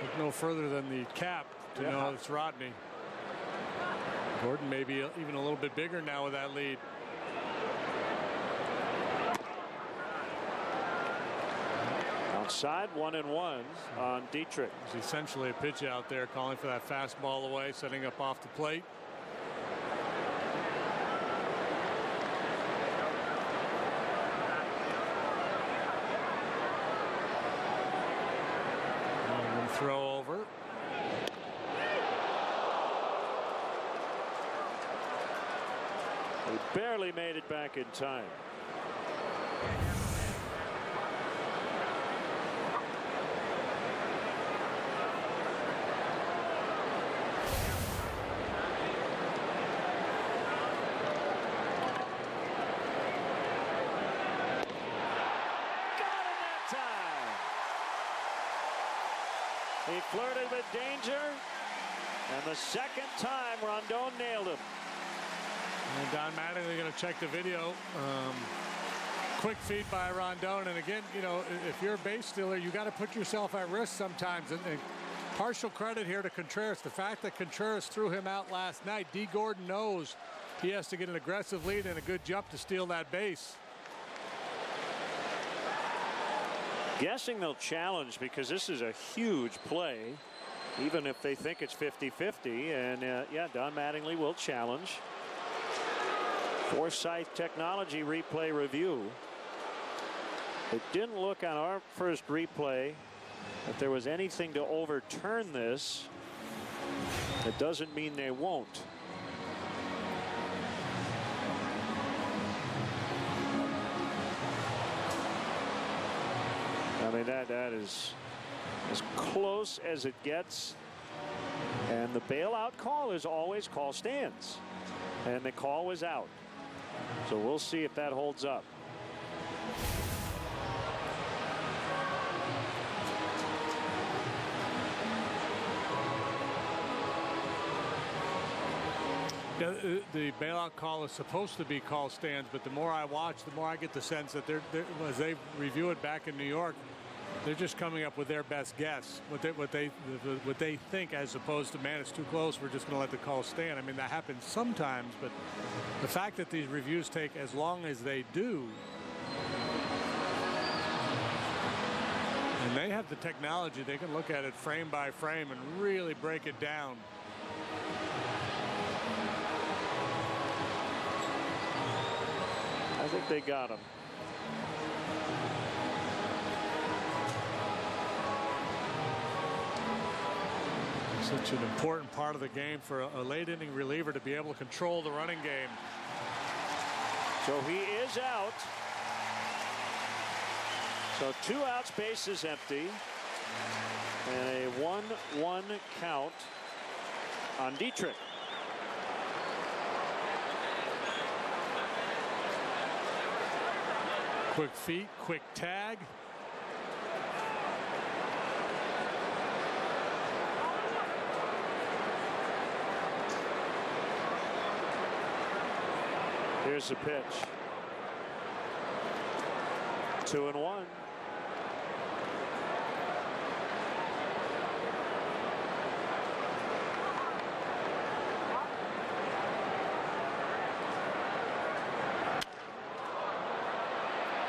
S2: Look no further than the cap to know it's Rodney. Gordon maybe even a little bit bigger now with that lead.
S1: Outside 1-1 on Dietrich.
S2: It's essentially a pitch out there, calling for that fastball away, setting up off the plate. And throw over.
S1: He barely made it back in time. He flirted with danger, and the second time Rondon nailed him.
S2: And Don Mattingly going to check the video. Quick feed by Rondon, and again, you know, if you're a base stealer, you got to put yourself at risk sometimes. And partial credit here to Contreras. The fact that Contreras threw him out last night, D. Gordon knows he has to get an aggressive lead and a good jump to steal that base.
S1: Guessing they'll challenge because this is a huge play, even if they think it's 50-50. And yeah, Don Mattingly will challenge. Forsythe Technology replay review. It didn't look on our first replay that there was anything to overturn this. It doesn't mean they won't. I mean, that is as close as it gets. And the bailout call is always call stands. And the call was out. So we'll see if that holds up.
S2: Yeah, the bailout call is supposed to be call stands, but the more I watch, the more I get the sense that they're as they review it back in New York, they're just coming up with their best guess, what they think, as opposed to, man, it's too close, we're just going to let the call stand. I mean, that happens sometimes, but the fact that these reviews take as long as they do, and they have the technology, they can look at it frame by frame and really break it down.
S1: I think they got him.
S2: Such an important part of the game for a late inning reliever to be able to control the running game.
S1: So he is out. So 2 outs, bases empty. And a 1-1 count on Dietrich.
S2: Quick feet, quick tag.
S1: Here's the pitch. 2-1.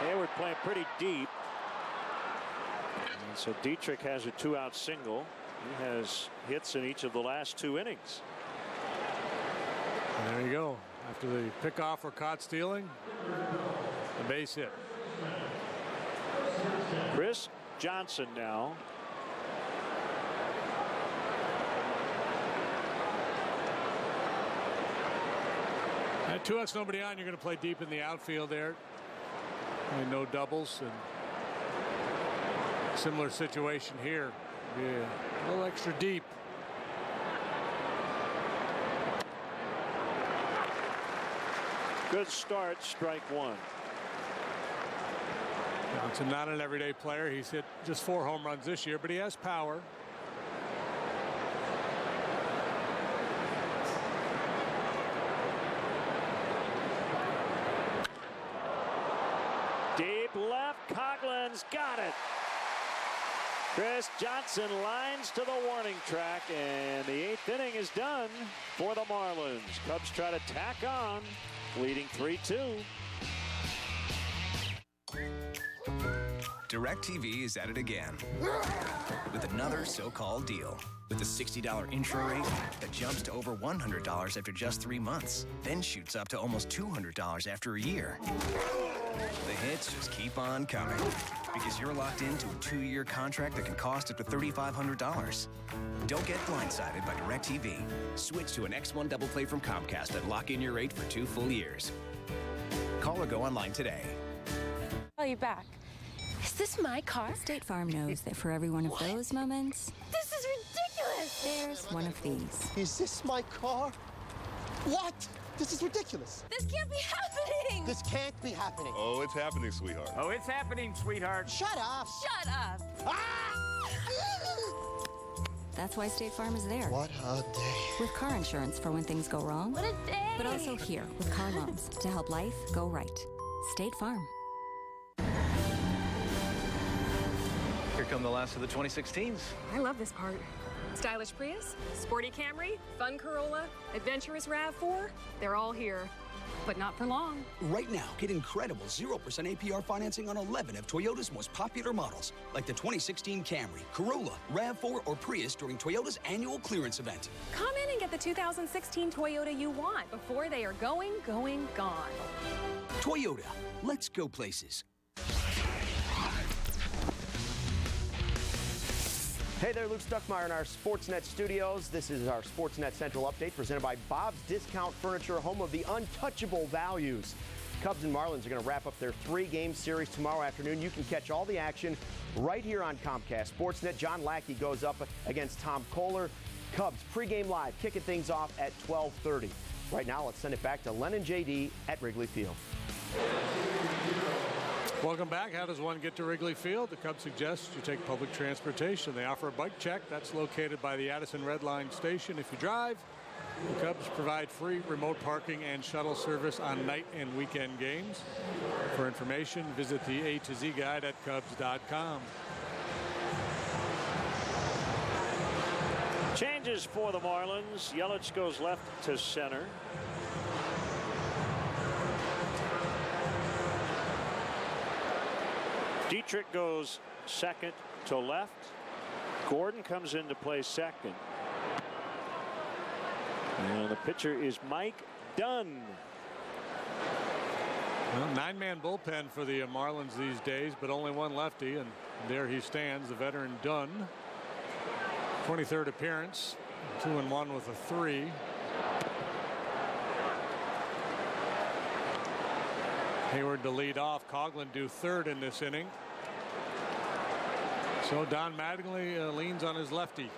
S1: Hayward playing pretty deep. And so Dietrich has a 2-out single. He has hits in each of the last 2 innings.
S2: And there you go. After the pickoff or caught stealing, the base hit.
S1: Chris Johnson now.
S2: At 2 outs, nobody on. You're going to play deep in the outfield there. And no doubles. And similar situation here. Yeah, a little extra deep.
S1: Good start, strike 1.
S2: Johnson not an everyday player. He's hit just 4 home runs this year, but he has power.
S1: Deep left, Coughlin's got it. Chris Johnson lines to the warning track, and the 8th inning is done for the Marlins. Cubs try to tack on, leading 3-2.
S12: DirecTV is at it again with another so-called deal. With a $60 intro rate that jumps to over $100 after just 3 months, then shoots up to almost $200 after a year. The hits just keep on coming because you're locked into a 2-year contract that can cost up to $3,500. Don't get blindsided by DirecTV. Switch to an X1 Double Play from Comcast and lock in your rate for 2 full years. Call or go online today.
S13: Call you back. Is this my car?
S15: State Farm knows that for every one of those moments,
S13: This is ridiculous!
S15: there's one of these.
S17: Is this my car? What? This is ridiculous.
S13: This can't be happening!
S17: This can't be happening.
S18: Oh, it's happening, sweetheart.
S20: Oh, it's happening, sweetheart.
S17: Shut up!
S13: Shut up!
S15: That's why State Farm is there.
S17: What a day.
S15: With car insurance for when things go wrong.
S13: What a day!
S15: But also here with car loans to help life go right. State Farm.
S27: Here come the last of the 2016s.
S28: I love this part. Stylish Prius, sporty Camry, fun Corolla, adventurous RAV4. They're all here, but not for long.
S29: Right now, get incredible 0% APR financing on 11 of Toyota's most popular models, like the 2016 Camry, Corolla, RAV4, or Prius during Toyota's annual clearance event.
S28: Come in and get the 2016 Toyota you want before they are gone.
S29: Toyota, let's go places.
S30: Hey there, Luke Stuckmeyer in our Sportsnet studios. This is our Sportsnet Central Update presented by Bob's Discount Furniture, home of the untouchable values. Cubs and Marlins are going to wrap up their 3-game series tomorrow afternoon. You can catch all the action right here on Comcast Sportsnet. John Lackey goes up against Tom Kohler. Cubs pregame live, kicking things off at 12:30. Right now, let's send it back to Len and JD at Wrigley Field.
S2: Welcome back. How does one get to Wrigley Field? The Cubs suggest you take public transportation. They offer a bike check. That's located by the Addison Red Line station. If you drive, the Cubs provide free remote parking and shuttle service on night and weekend games. For information, visit the A to Z guide at Cubs.com.
S1: Changes for the Marlins. Yelich goes left to center. Dietrich goes second to left. Gordon comes in to play second. And the pitcher is Mike Dunn.
S2: Well, 9-man bullpen for the Marlins these days, but only one lefty, and there he stands, the veteran Dunn. 23rd appearance 2-1 with a 3. Hayward to lead off. Coughlin due third in this inning. So Don Mattingly leans on his lefty.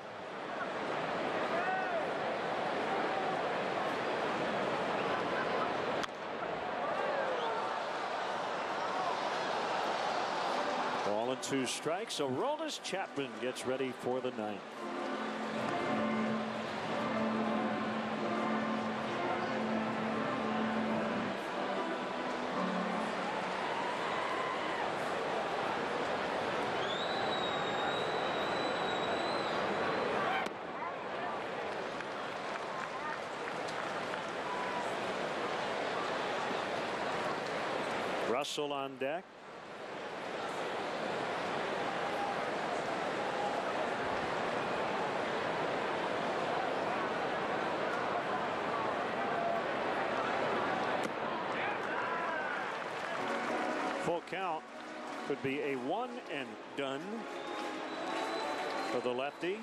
S1: Ball and 2 strikes. So Aroldis Chapman gets ready for the 9th. Russell on deck. Full count. Could be a 1 and done for the lefty.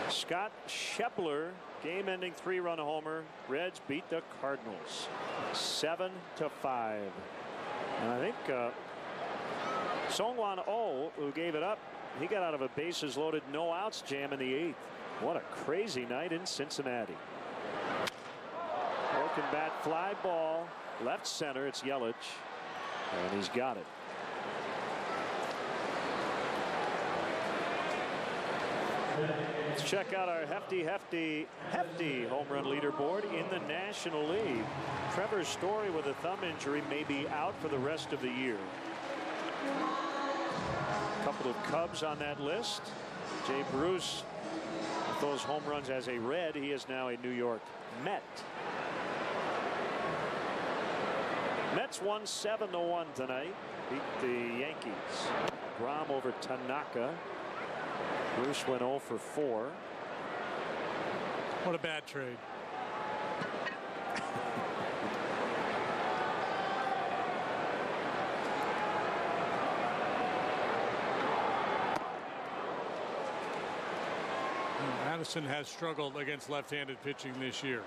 S1: Scott Schepler, game-ending 3-run homer. Reds beat the Cardinals 7-5. And I think Song-Hwan Oh, who gave it up, he got out of a bases loaded, no outs jam in the 8th. What a crazy night in Cincinnati. Broken bat, fly ball, left center. It's Yelich, and he's got it. Let's check out our hefty home run leaderboard in the National League. Trevor Story with a thumb injury may be out for the rest of the year. A couple of Cubs on that list. Jay Bruce with those home runs as a Red. He is now a New York Met. Mets won 7-1 tonight. Beat the Yankees. Grom over Tanaka. Bruce went 0 for 4.
S2: What a bad trade. Madison has struggled against left-handed pitching this year.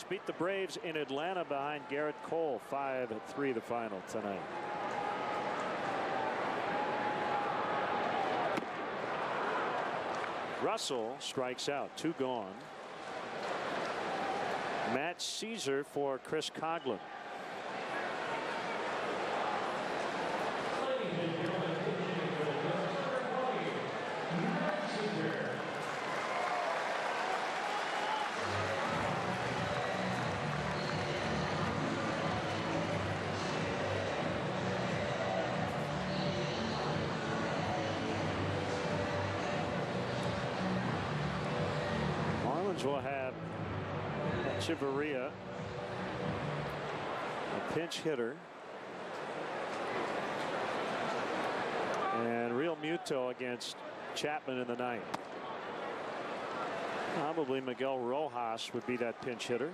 S1: Beat the Braves in Atlanta behind Garrett Cole. 5-3 the final tonight. Russell strikes out. 2 gone. Matt Caesar for Chris Coughlin. Will have Echeverria, a pinch hitter, and Real Muto against Chapman in the 9th. Probably Miguel Rojas would be that pinch hitter.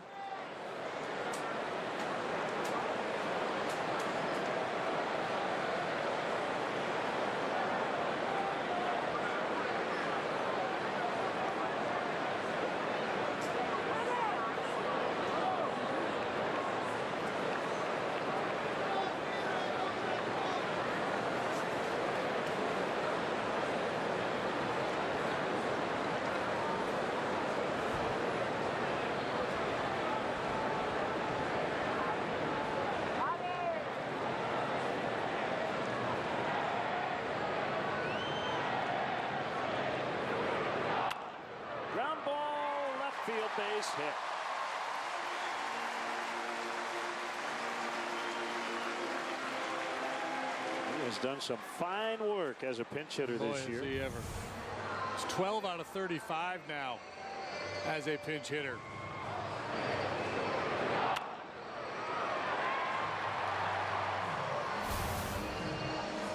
S1: Base hit. has done some fine work as a pinch hitter this year.
S2: Has he ever. It's 12 out of 35 now as a pinch hitter.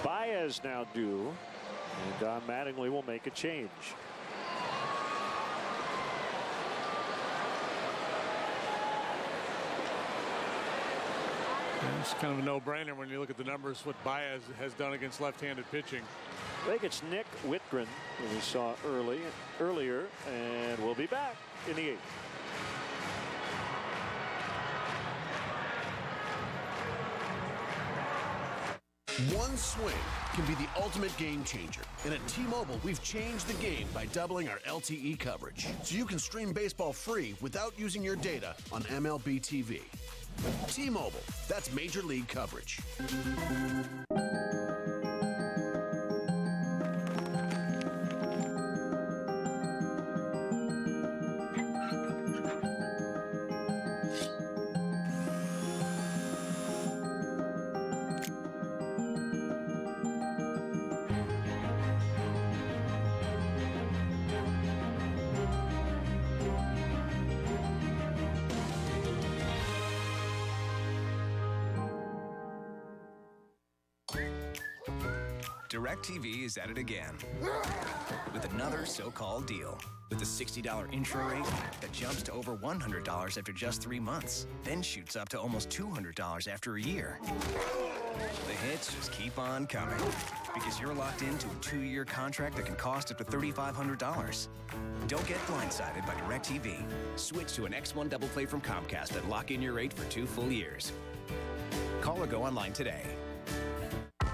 S1: Baez now due, and Don Mattingly will make a change.
S2: It's kind of a no-brainer when you look at the numbers, what Baez has done against left-handed pitching.
S1: I think it's Nick Whitgren, who we saw earlier, and we'll be back in the 8th.
S3: One swing can be the ultimate game changer. And at T-Mobile, we've changed the game by doubling our LTE coverage, so you can stream baseball free without using your data on MLB TV. T-Mobile, that's Major League coverage.
S12: DirecTV is at it again with another so-called deal. With a $60 intro rate that jumps to over $100 after just 3 months, then shoots up to almost $200 after a year. The hits just keep on coming because you're locked into a 2-year contract that can cost up to $3,500. Don't get blindsided by DirecTV. Switch to an X1 Double Play from Comcast and lock in your rate for 2 full years. Call or go online today.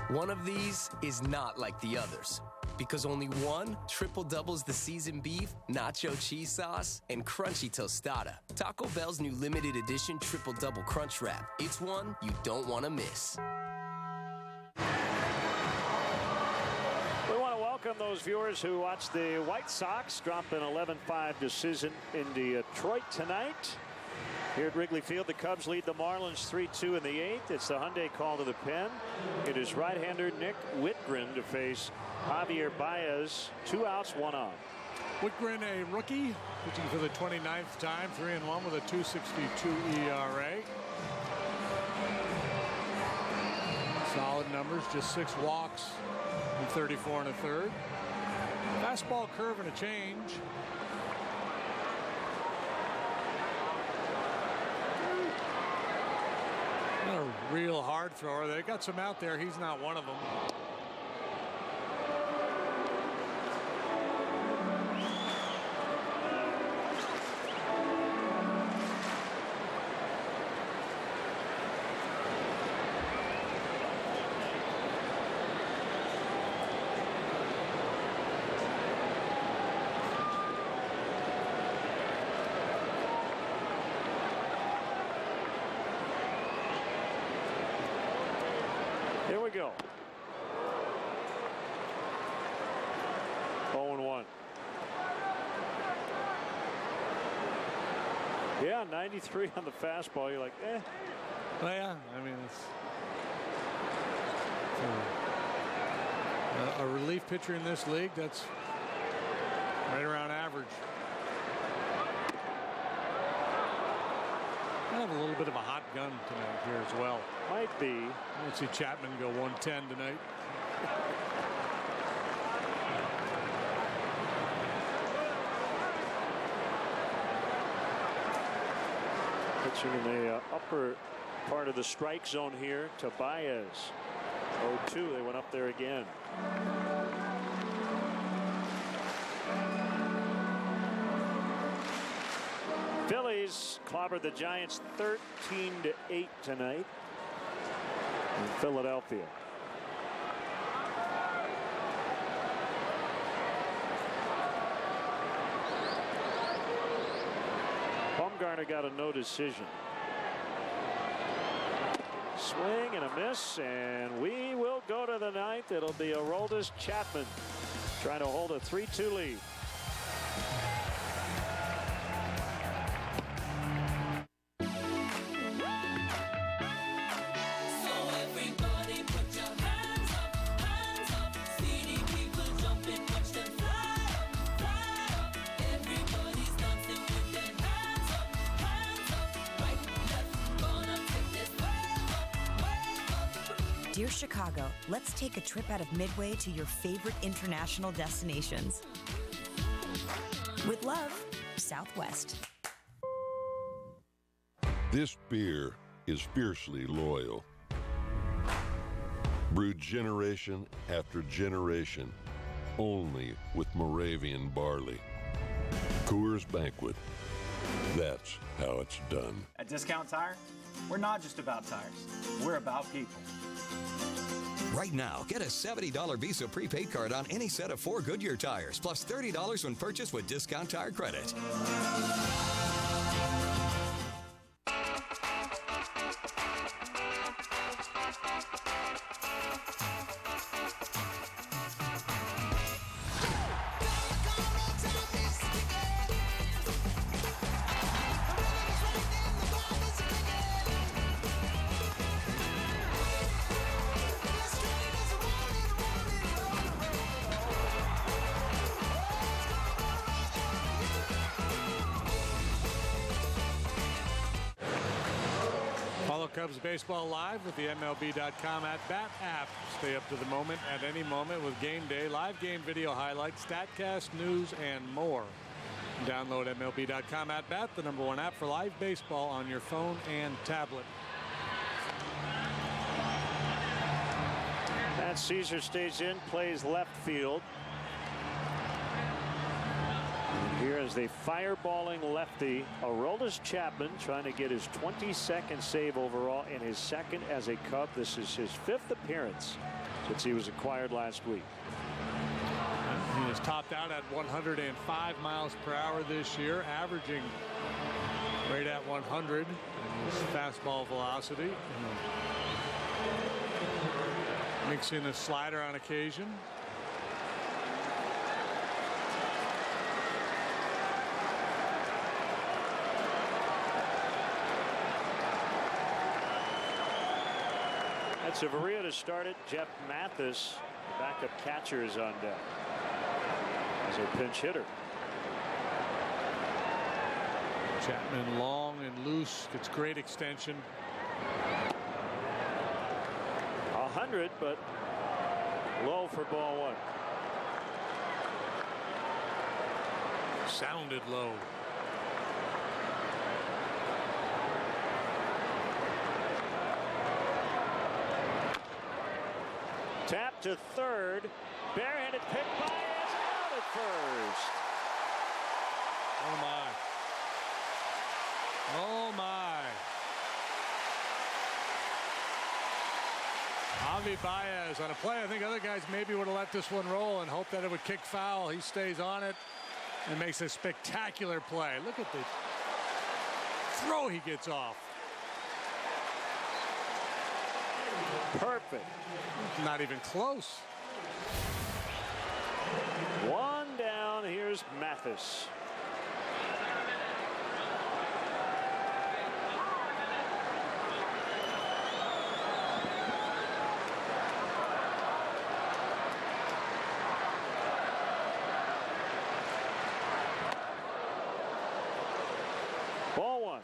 S19: One of these is not like the others because only one triple doubles the seasoned beef, nacho cheese sauce, and crunchy tostada. Taco Bell's new limited edition triple double crunch wrap. It's one you don't want to miss.
S1: We want to welcome those viewers who watched the White Sox drop an 11-5 decision in Detroit tonight. Here at Wrigley Field, the Cubs lead the Marlins 3-2 in the 8th. It's the Hyundai call to the pen. It is right-hander Nick Whitgren to face Javier Baez. 2 outs, 1 on.
S2: Whitgren, a rookie, pitching for the 29th time, 3-1 with a 2.62 ERA. Solid numbers, just 6 walks in 34 1/3. Fastball curve and a change. Not a real hard thrower. They got some out there. He's not one of them.
S1: Here we go. 0-1. Yeah, 93 on the fastball. You're like, eh.
S2: Well, yeah, I mean, it's a relief pitcher in this league. That's right around average. I have a little bit of a hot gun tonight here as well.
S1: Might be.
S2: Let's see Chapman go 110 tonight.
S1: Pitching in the upper part of the strike zone here to Baez. 0-2. They went up there again. Phillies clobbered the Giants 13-8 tonight in Philadelphia. Bumgarner got a no decision. Swing and a miss, and we will go to the ninth. It'll be Aroldis Chapman trying to hold a 3-2 lead.
S4: Dear Chicago, let's take a trip out of Midway to your favorite international destinations. With love, Southwest.
S5: This beer is fiercely loyal. Brewed generation after generation, only with Moravian barley. Coors Banquet. That's how it's done.
S16: At Discount Tire, we're not just about tires. We're about people.
S18: Right now, get a $70 Visa prepaid card on any set of 4 Goodyear tires, plus $30 when purchased with Discount Tire credit.
S2: Cubs baseball live with the MLB.com at-bat app. Stay up to the moment at any moment with game day, live game video highlights, StatCast, news, and more. Download MLB.com at-bat, the #1 app for live baseball on your phone and tablet.
S1: Matt Caesar stays in, plays left field. Here is the fireballing lefty, Aroldis Chapman, trying to get his 22nd save overall and his second as a Cub. This is his 5th appearance since he was acquired last week.
S2: He has topped out at 105 miles per hour this year, averaging right at 100 in his fastball velocity. Mixing a slider on occasion.
S1: Severia to start it. Jeff Mathis, the backup catcher, is on deck as a pinch hitter.
S2: Chapman long and loose, gets great extension.
S1: 100, but low for ball 1.
S2: Sounded low.
S1: Tap to third. Barehanded pick by is out at first.
S2: Oh my. Oh my. Javi Baez on a play. I think other guys maybe would have let this one roll and hoped that it would kick foul. He stays on it and makes a spectacular play. Look at the throw he gets off.
S1: Perfect.
S2: Not even close.
S1: 1 down. Here's Mathis. Ball 1.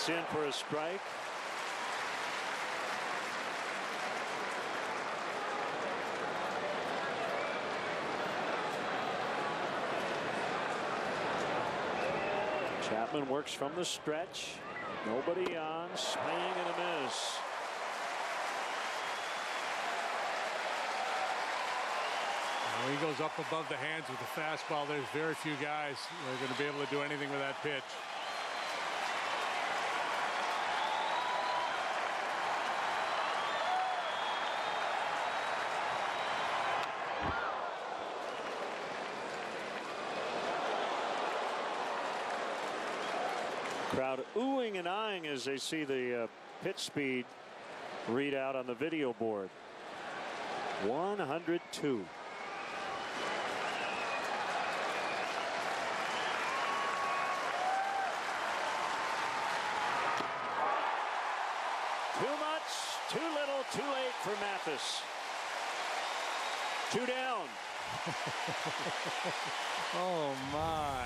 S1: In for a strike. Chapman works from the stretch. Nobody on. Swing and a miss.
S2: When he goes up above the hands with the fastball, there's very few guys who are going to be able to do anything with that pitch.
S1: Crowd oohing and eyeing as they see the pitch speed readout on the video board. 102. Too much, too little, too late for Mathis. 2 down.
S2: Oh, my.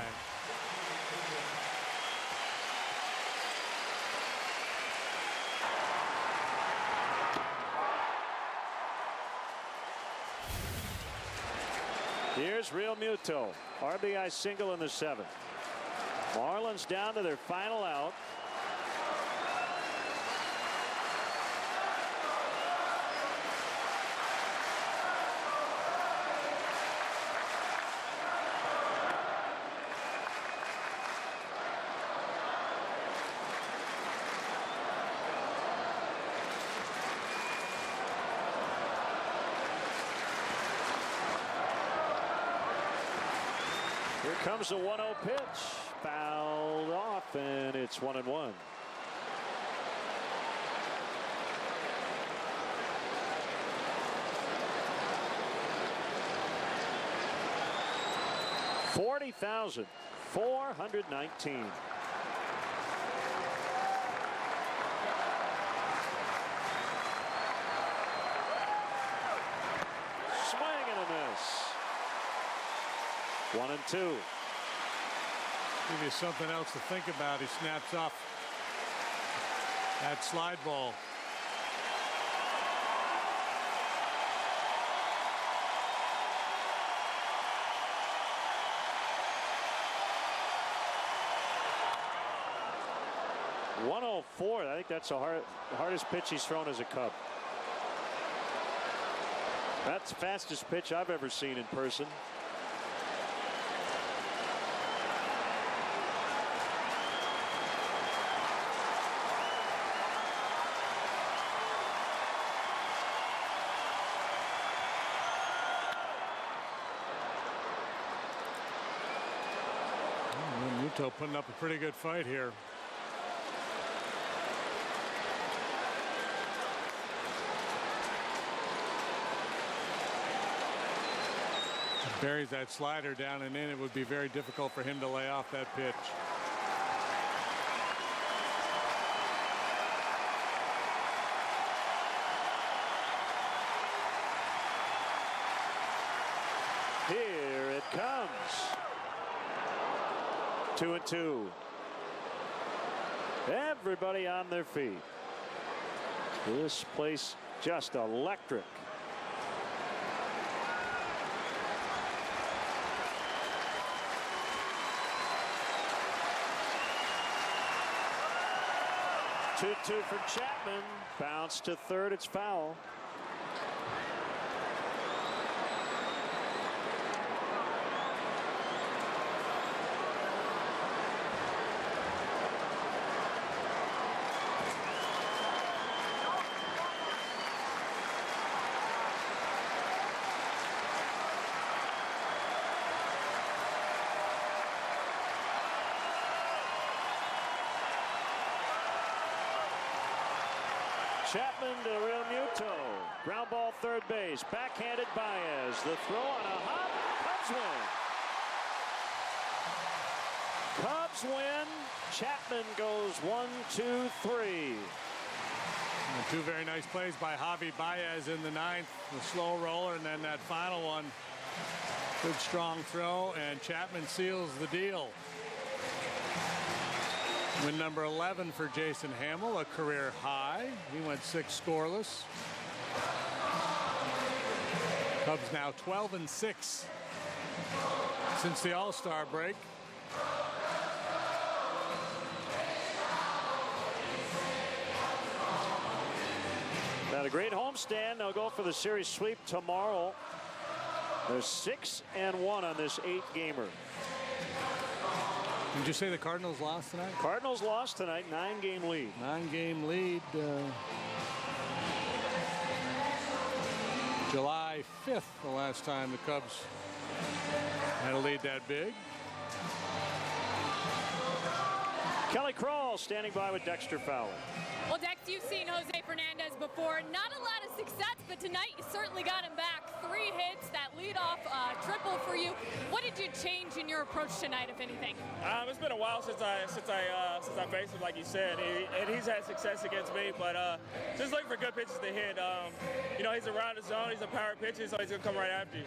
S1: Here's Real Muto. RBI single in the 7th. Marlins down to their final out. Here comes a 1-0 pitch. Fouled off, and it's 1-1. $40,419. Swing and a miss. 1-2.
S2: Give you something else to think about. He snaps off that slide ball.
S1: .104. I think that's the hardest pitch he's thrown as a Cub. That's the fastest pitch I've ever seen in person.
S2: Muto putting up a pretty good fight here. Buries that slider down and in. It would be very difficult for him to lay off that pitch.
S1: Here it comes. 2-2. Everybody on their feet. This place just electric. Two from Chapman. Bounce to third. It's foul. Chapman to Real Muto. Ground ball third base. Backhanded Baez. The throw on a hop. Cubs win. Cubs win. Chapman goes 1, 2, 3.
S2: And 2 very nice plays by Javi Baez in the 9th. The slow roller, and then that final one. Good strong throw, and Chapman seals the deal. Win number 11 for Jason Hamill, a career high. He went 6 scoreless. Cubs now 12-6 since the All-Star break.
S1: Got a great homestand. They'll go for the series sweep tomorrow. They're 6-1 on this 8-gamer.
S2: Did you say the Cardinals lost tonight?
S1: Cardinals lost tonight, 9-game lead.
S2: 9-game lead. July 5th, the last time the Cubs had a lead that big.
S1: Kelly Crawl Hall standing by with Dexter Fowler.
S6: Well, Dex, you've seen Jose Fernandez before. Not a lot of success, but tonight you certainly got him back. 3 hits, that leadoff triple for you. What did you change in your approach tonight, if anything?
S7: It's been a while since I faced him, like you said, and he's had success against me. But just looking for good pitches to hit. He's around the zone. He's a power pitcher, so he's gonna come right after you.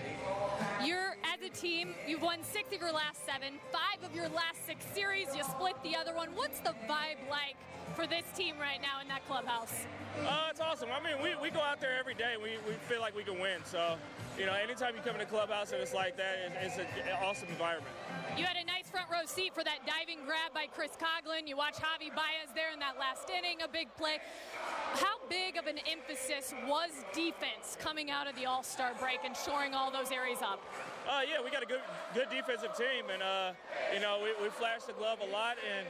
S6: You're, as a team, you've won 6 of your last 7, 5 of your last 6 series. You split the other one. What's the vibe like for this team right now in that clubhouse?
S7: It's awesome. I mean, we go out there every day. We feel like we can win. So, anytime you come in the clubhouse and it's like that, it's an awesome environment.
S6: You had a nice front row seat for that diving grab by Chris Coughlin. You watched Javi Baez there in that last inning, a big play. How big of an emphasis was defense coming out of the All-Star break and shoring all those areas up?
S7: Yeah, we got a good defensive team, and we flashed the glove a lot. And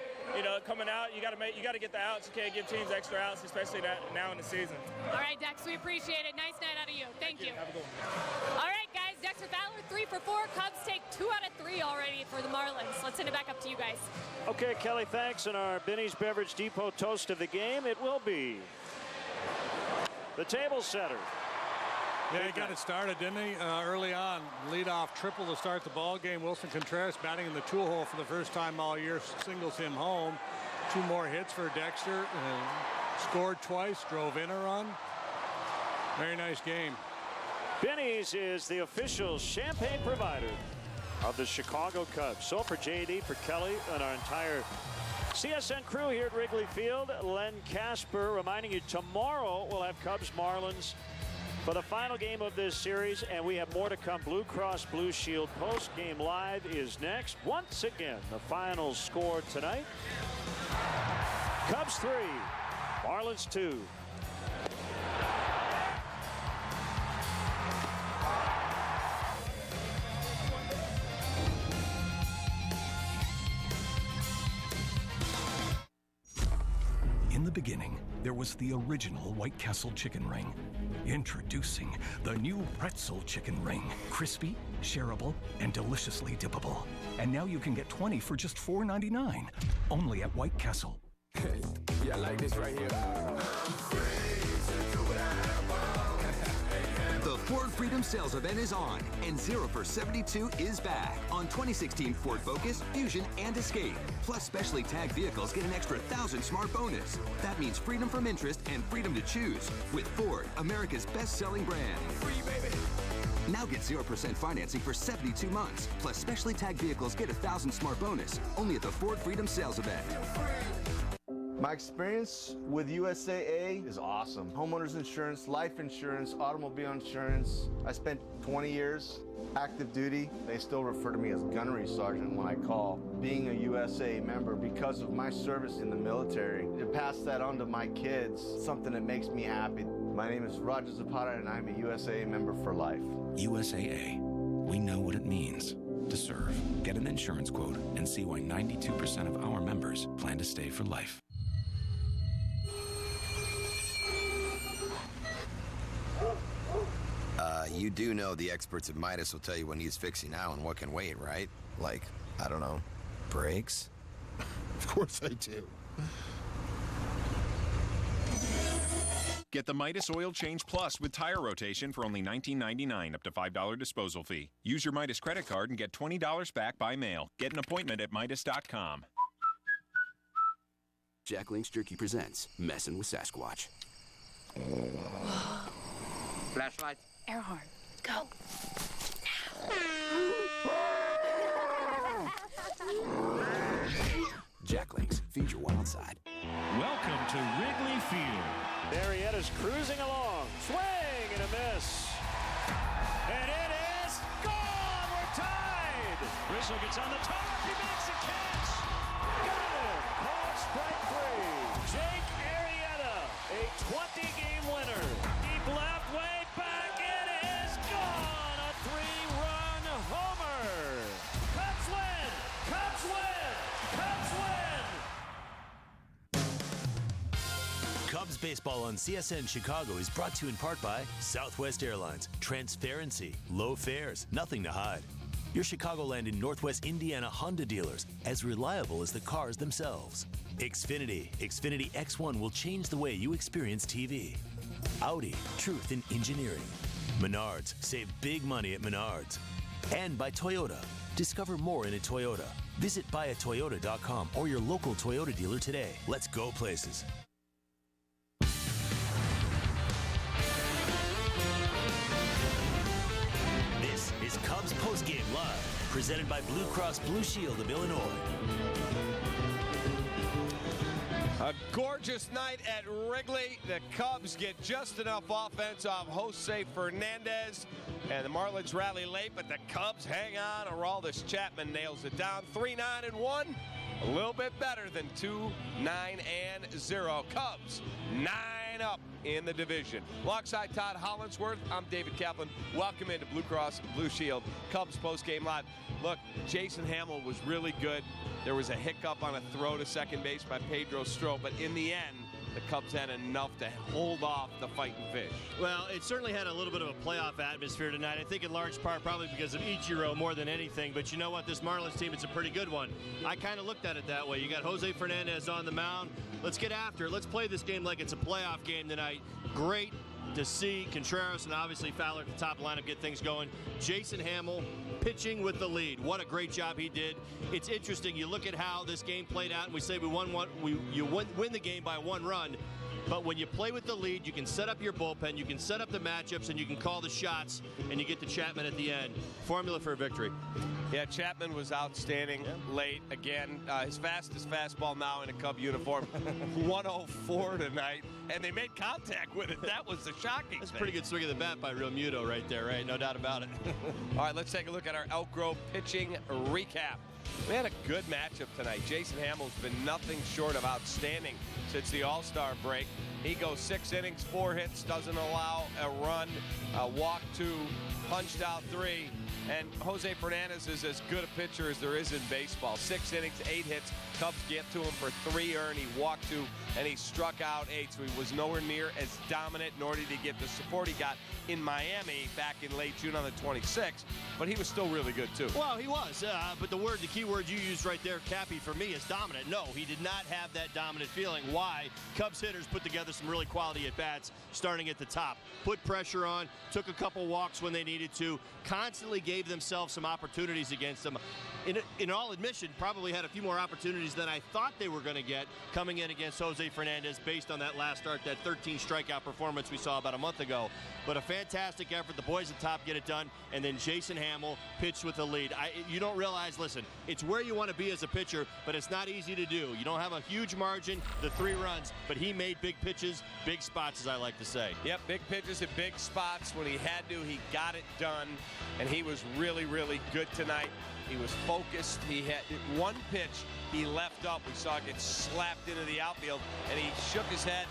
S7: coming out, you got to get the outs. You can't give teams extra outs, especially now in the season.
S6: All right, Dex, we appreciate it. Nice night out of you. Thank you.
S7: Have a good one.
S6: All right, guys, Dexter Fowler 3 for 4. Cubs take 2 out of 3 already for the Marlins. Let's send it back up to you guys.
S1: Okay, Kelly, thanks. And our Binny's Beverage Depot toast of the game, it will be the table setter.
S2: Yeah, he got it started, didn't he? Early on, leadoff triple to start the ball game. Wilson Contreras batting in the tool hole for the first time all year, singles him home. 2 more hits for Dexter. Scored twice, drove in a run. Very nice game.
S1: Binny's is the official champagne provider of the Chicago Cubs. So for JD, for Kelly, and our entire CSN crew here at Wrigley Field, Len Casper reminding you tomorrow we'll have Cubs Marlins for the final game of this series, and we have more to come. Blue Cross Blue Shield post-game live is next. Once again, the final score tonight: Cubs 3, Marlins 2.
S8: In the beginning, there was the original White Castle chicken ring. Introducing the new pretzel chicken ring. Crispy, shareable, and deliciously dippable. And now you can get 20 for just $4.99. Only at White Castle.
S9: Hey, yeah, like this right here.
S20: The Ford Freedom Sales Event is on, and 0 for 72 is back on 2016 Ford Focus, Fusion, and Escape. Plus, specially tagged vehicles get an extra 1,000 smart bonus. That means freedom from interest and freedom to choose with Ford, America's best-selling brand.
S9: Free, baby.
S20: Now get 0% financing for 72 months. Plus, specially tagged vehicles get 1,000 smart bonus. Only at the Ford Freedom Sales Event.
S21: My experience with USAA is awesome. Homeowners insurance, life insurance, automobile insurance. I spent 20 years active duty. They still refer to me as gunnery sergeant when I call. Being a USAA member, because of my service in the military, to pass that on to my kids, something that makes me happy. My name is Roger Zapata, and I'm a USAA member for life.
S22: USAA. We know what it means to serve. Get an insurance quote and see why 92% of our members plan to stay for life.
S23: You do know the experts at Midas will tell you what needs fixing now and what can wait, right? Like, I don't know, brakes?
S24: Of course I do. Get the Midas Oil Change Plus with tire rotation for only $19.99, up to $5 disposal fee. Use your Midas credit card and get $20 back by mail. Get an appointment at Midas.com.
S25: Jack Link's Jerky presents Messin' with Sasquatch.
S31: Flashlight.
S13: Air horn. Go.
S25: Jack Link's, feed your wild side.
S1: Welcome to Wrigley Field. Marietta's cruising along. Swing and a miss. And it is gone. We're tied. Rizzo gets on the top. He makes a catch. Got him. Called strike 3. Jake Arrieta, a 20-game winner. Deep left, way back. It is gone. A 3-run homer. Cubs win. Cubs win. Cubs win.
S32: Cubs baseball on CSN Chicago is brought to you in part by Southwest Airlines. Transparency, low fares, nothing to hide. Your Chicagoland and Northwest Indiana Honda dealers, as reliable as the cars themselves. Xfinity X1 will change the way you experience TV. Audi, truth in engineering. Menards, save big money at Menards. And by Toyota, discover more in a Toyota. Visit buyatoyota.com or your local Toyota dealer today. Let's go places. This is Cubs Postgame Live, presented by Blue Cross Blue Shield of Illinois.
S3: A gorgeous night at Wrigley. The Cubs get just enough offense off Jose Fernandez, and the Marlins rally late, but the Cubs hang on. Aroldis Chapman nails it down. 3-9-1, a little bit better than 2-9-0. Cubs 9 up in the division. Alongside Todd Hollinsworth, I'm David Kaplan. Welcome into Blue Cross Blue Shield Cubs Postgame Live. Look, Jason Hamill was really good. There was a hiccup on a throw to second base by Pedro Strop, but in the end, the Cubs had enough to hold off the Fighting Fish.
S10: Well, it certainly had a little bit of a playoff atmosphere tonight. I think in large part probably because of Ichiro more than anything. But you know what? This Marlins team, it's a pretty good one. I kind of looked at it that way. You got Jose Fernandez on the mound. Let's get after it. Let's play this game like it's a playoff game tonight. Great to see Contreras and obviously Fowler at the top of the lineup get things going. Jason Hamill pitching with the lead. What a great job he did. It's interesting. You look at how this game played out, and we say you win the game by 1 run. But when you play with the lead, you can set up your bullpen, you can set up the matchups, and you can call the shots, and you get to Chapman at the end. Formula for a victory.
S3: Yeah, Chapman was outstanding late. Again, his fastest fastball now in a Cub uniform. 104 tonight, and they made contact with it. That was the shocking
S10: That's
S3: thing.
S10: a pretty good swing of the bat by Real Muto right there, right? No doubt about it.
S3: All right, let's take a look at our Elk Grove pitching recap. We had a good matchup tonight. Jason Hamill's been nothing short of outstanding since the All-Star break. He goes 6 innings, 4 hits, doesn't allow a run, walked 2, punched out 3. And Jose Fernandez is as good a pitcher as there is in baseball. 6 innings, 8 hits. Cubs get to him for 3 earned. He walked 2, and he struck out 8. So he was nowhere near as dominant, nor did he get the support he got in Miami back in late June on the 26th. But he was still really good, too.
S10: Well, he was. But the key word you used right there, Cappy, for me is dominant. No, he did not have that dominant feeling. Why? Cubs hitters put together some really quality at-bats starting at the top. Put pressure on, took a couple walks when they needed to, constantly gave themselves some opportunities against them. In all admission, probably had a few more opportunities than I thought they were going to get coming in against Jose Fernandez based on that last start, that 13 strikeout performance we saw about a month ago. But a fantastic effort. The boys at top get it done, and then Jason Hamill pitched with the lead. You don't realize, listen, it's where you want to be as a pitcher, but it's not easy to do. You don't have a huge margin, the 3 runs, but he made big pitches, big spots, as I like to say.
S3: Yep, big pitches at big spots. When he had to, he got it done, and he was really, really good tonight. He was focused. He had one pitch he left up. We saw it get slapped into the outfield, and he shook his head,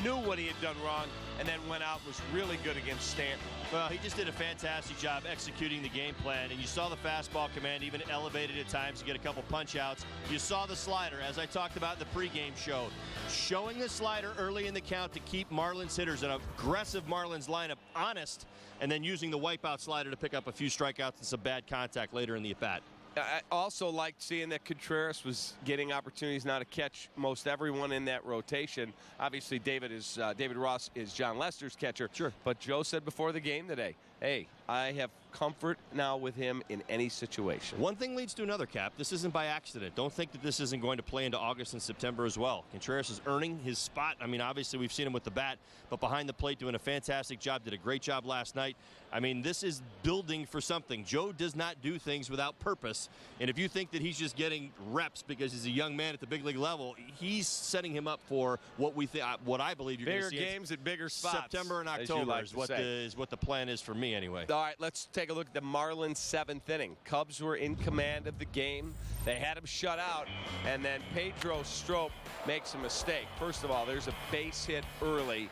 S3: knew what he had done wrong, and then went out and was really good against Stanton.
S10: Well, he just did a fantastic job executing the game plan, and you saw the fastball command even elevated at times to get a couple punch-outs. You saw the slider, as I talked about in the pregame show, showing the slider early in the count to keep Marlins hitters, an aggressive Marlins lineup, honest, and then using the wipeout slider to pick up a few strikeouts and some bad contact later in the at-bat.
S3: I also liked seeing that Contreras was getting opportunities now to catch most everyone in that rotation. Obviously, David Ross is John Lester's catcher.
S10: Sure.
S3: But Joe said before the game today, hey, I have comfort now with him in any situation.
S10: One thing leads to another, Cap. This isn't by accident. Don't think that this isn't going to play into August and September as well. Contreras is earning his spot. I mean, obviously, we've seen him with the bat, but behind the plate doing a fantastic job. Did a great job last night. I mean, this is building for something. Joe does not do things without purpose. And if you think that he's just getting reps because he's a young man at the big league level, he's setting him up for what I believe you're going to see.
S3: Bigger games at bigger spots.
S10: September and October is what the plan is for me anyway.
S3: All right, let's take a look at the Marlins' 7th inning. Cubs were in command of the game. They had him shut out, and then Pedro Strop makes a mistake. First of all, there's a base hit early.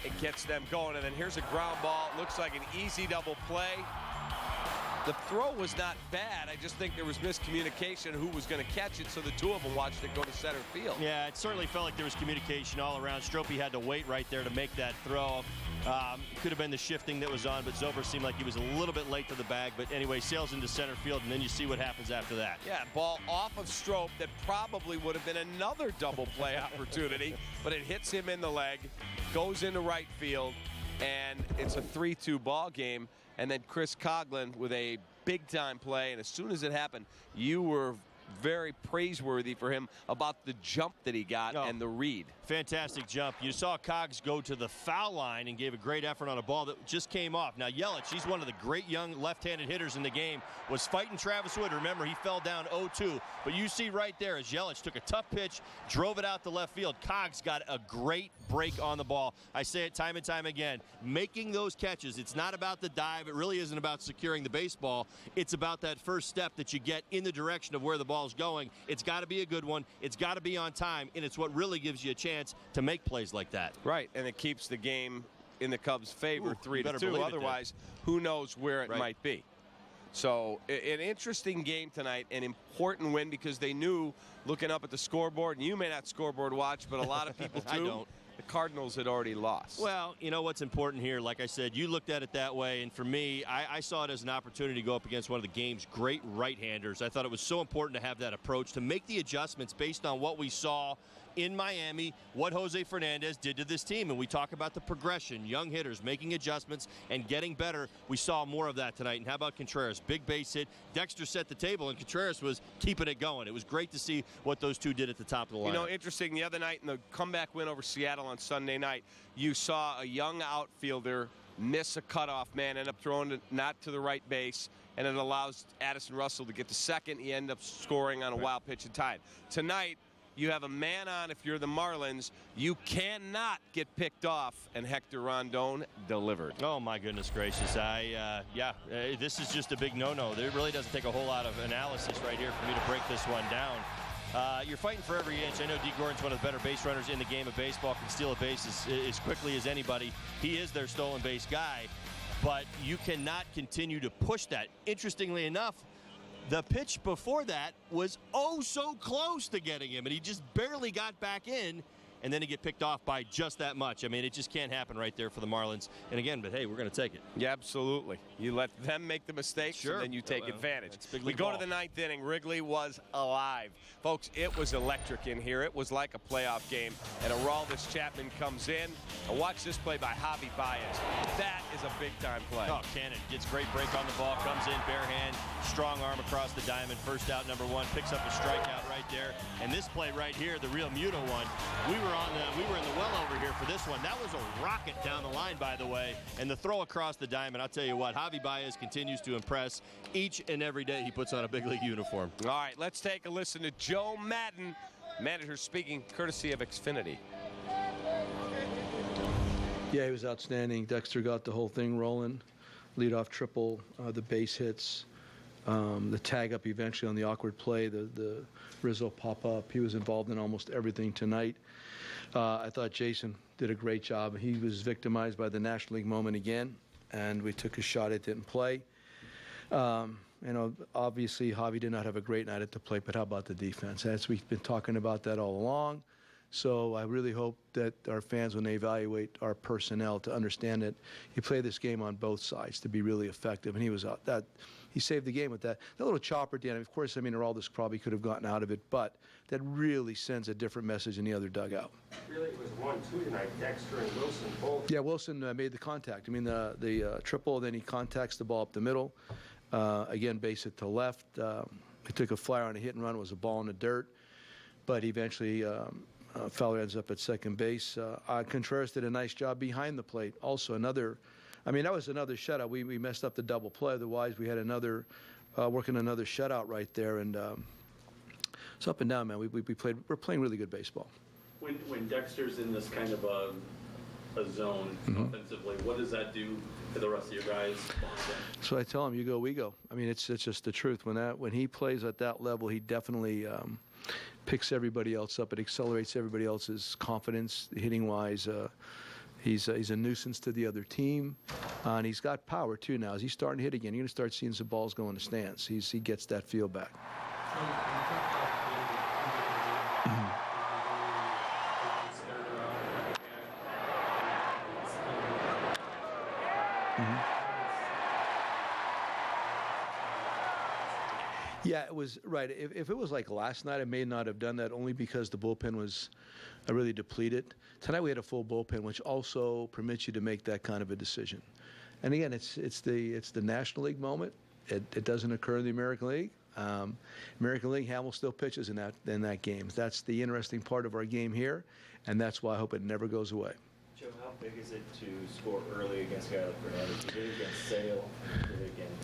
S3: It gets them going, and then here's a ground ball. Looks like an easy double play. The throw was not bad. I just think there was miscommunication who was going to catch it, so the two of them watched it go to center field.
S10: Yeah, it certainly felt like there was communication all around. Stropey had to wait right there to make that throw. Could have been the shifting that was on, but Zobrist seemed like he was a little bit late to the bag. But anyway, sails into center field, and then you see what happens after that.
S3: Yeah, ball off of Strop that probably would have been another double play opportunity, but it hits him in the leg, goes into right field, and it's a 3-2 ball game. And then Chris Coughlin with a big-time play, and as soon as it happened, you were very praiseworthy for him about the jump that he got and the read.
S10: Fantastic jump. You saw Cogs go to the foul line and gave a great effort on a ball that just came off. Now, Yelich, he's one of the great young left-handed hitters in the game, was fighting Travis Wood. Remember, he fell down 0-2. But you see right there as Yelich took a tough pitch, drove it out to left field. Cogs got a great break on the ball. I say it time and time again, making those catches. It's not about the dive. It really isn't about securing the baseball. It's about that first step that you get in the direction of where the ball's going. It's got to be a good one. It's got to be on time, and it's what really gives you a chance to make plays like that.
S3: Right, and it keeps the game in the Cubs' favor, 3-2. Otherwise, who knows where it might be. So an interesting game tonight, an important win because they knew, looking up at the scoreboard, and you may not scoreboard watch, but a lot of people do.
S10: I don't.
S3: The Cardinals had already lost.
S10: Well, you know what's important here, like I said, you looked at it that way, and for me, I saw it as an opportunity to go up against one of the game's great right-handers. I thought it was so important to have that approach, to make the adjustments based on what we saw in Miami, what Jose Fernandez did to this team. And we talk about the progression, young hitters making adjustments and getting better. We saw more of that tonight. And how about Contreras? Big base hit. Dexter set the table, and Contreras was keeping it going. It was great to see what those two did at the top of the line.
S3: You know, interesting, the other night in the comeback win over Seattle on Sunday night, you saw a young outfielder miss a cutoff man, end up throwing it not to the right base, and it allows Addison Russell to get to second. He ended up scoring on a wild pitch and tied. Tonight, you have a man on if you're the Marlins. You cannot get picked off, and Hector Rondon delivered.
S10: Oh, my goodness gracious. This is just a big no-no. There really doesn't take a whole lot of analysis right here for me to break this one down. You're fighting for every inch. I know Dee Gordon's one of the better base runners in the game of baseball, can steal a base as quickly as anybody. He is their stolen base guy, but you cannot continue to push that. Interestingly enough, the pitch before that was so close to getting him, and he just barely got back in, and then he get picked off by just that much. I mean, it just can't happen right there for the Marlins. And again, but hey, we're going to take it.
S3: Yeah, absolutely. You let them make the mistakes, and then you take advantage. We go to the ninth inning. Wrigley was alive. Folks, it was electric in here. It was like a playoff game. And Aroldis Chapman comes in. And watch this play by Javi Baez. That is a big-time play.
S10: Oh, Cannon gets great break on the ball, comes in bare hand, strong arm across the diamond. First out, number one, picks up a strikeout right there. And this play right here, the Real Muto one, we were in the well over here for this one. That was a rocket down the line, by the way, and the throw across the diamond. I'll tell you what, Javi Baez continues to impress each and every day he puts on a big league uniform.
S3: All right, let's take a listen to Joe Madden, manager speaking courtesy of Xfinity.
S11: Yeah, he was outstanding. Dexter got the whole thing rolling. Leadoff triple, the base hits, the tag up eventually on the awkward play, the Rizzo pop up. He was involved in almost everything tonight. I thought Jason did a great job. He was victimized by the National League moment again, and we took a shot at didn't play. Obviously, Javi did not have a great night at the plate, but how about the defense? As we've been talking about that all along. So I really hope that our fans, when they evaluate our personnel, to understand that you play this game on both sides to be really effective. And he saved the game with that. That little chopper at the end, of course, Aroldis probably could have gotten out of it, but that really sends a different message in the other dugout.
S12: Really, it was 1-2 tonight. Dexter and Wilson both.
S11: Yeah, Wilson made the contact. The triple, then he contacts the ball up the middle. Again, base it to left. He took a flyer on a hit and run. It was a ball in the dirt, but eventually Fowler ends up at second base. Contreras did a nice job behind the plate. Also, that was another shutout. We messed up the double play. Otherwise, we had working another shutout right there. And it's up and down, man. We're playing really good baseball.
S14: When Dexter's in this kind of a zone offensively, what does that do to the rest of your guys?
S11: So I tell him, you go, we go. It's just the truth. When he plays at that level, he definitely picks everybody else up. It accelerates everybody else's confidence, hitting-wise. He's a nuisance to the other team, and he's got power too now. As he's starting to hit again, you're going to start seeing some balls going to stands. He gets that feel back. Yeah, it was right. If it was like last night, I may not have done that only because the bullpen was really depleted. Tonight we had a full bullpen, which also permits you to make that kind of a decision. And again, it's the National League moment. It doesn't occur in the American League. American League, Hamill still pitches in that game. That's the interesting part of our game here, and that's why I hope it never goes away.
S4: Joe, how big is it to score early against a guy like Bernardo? Is it big against Sale?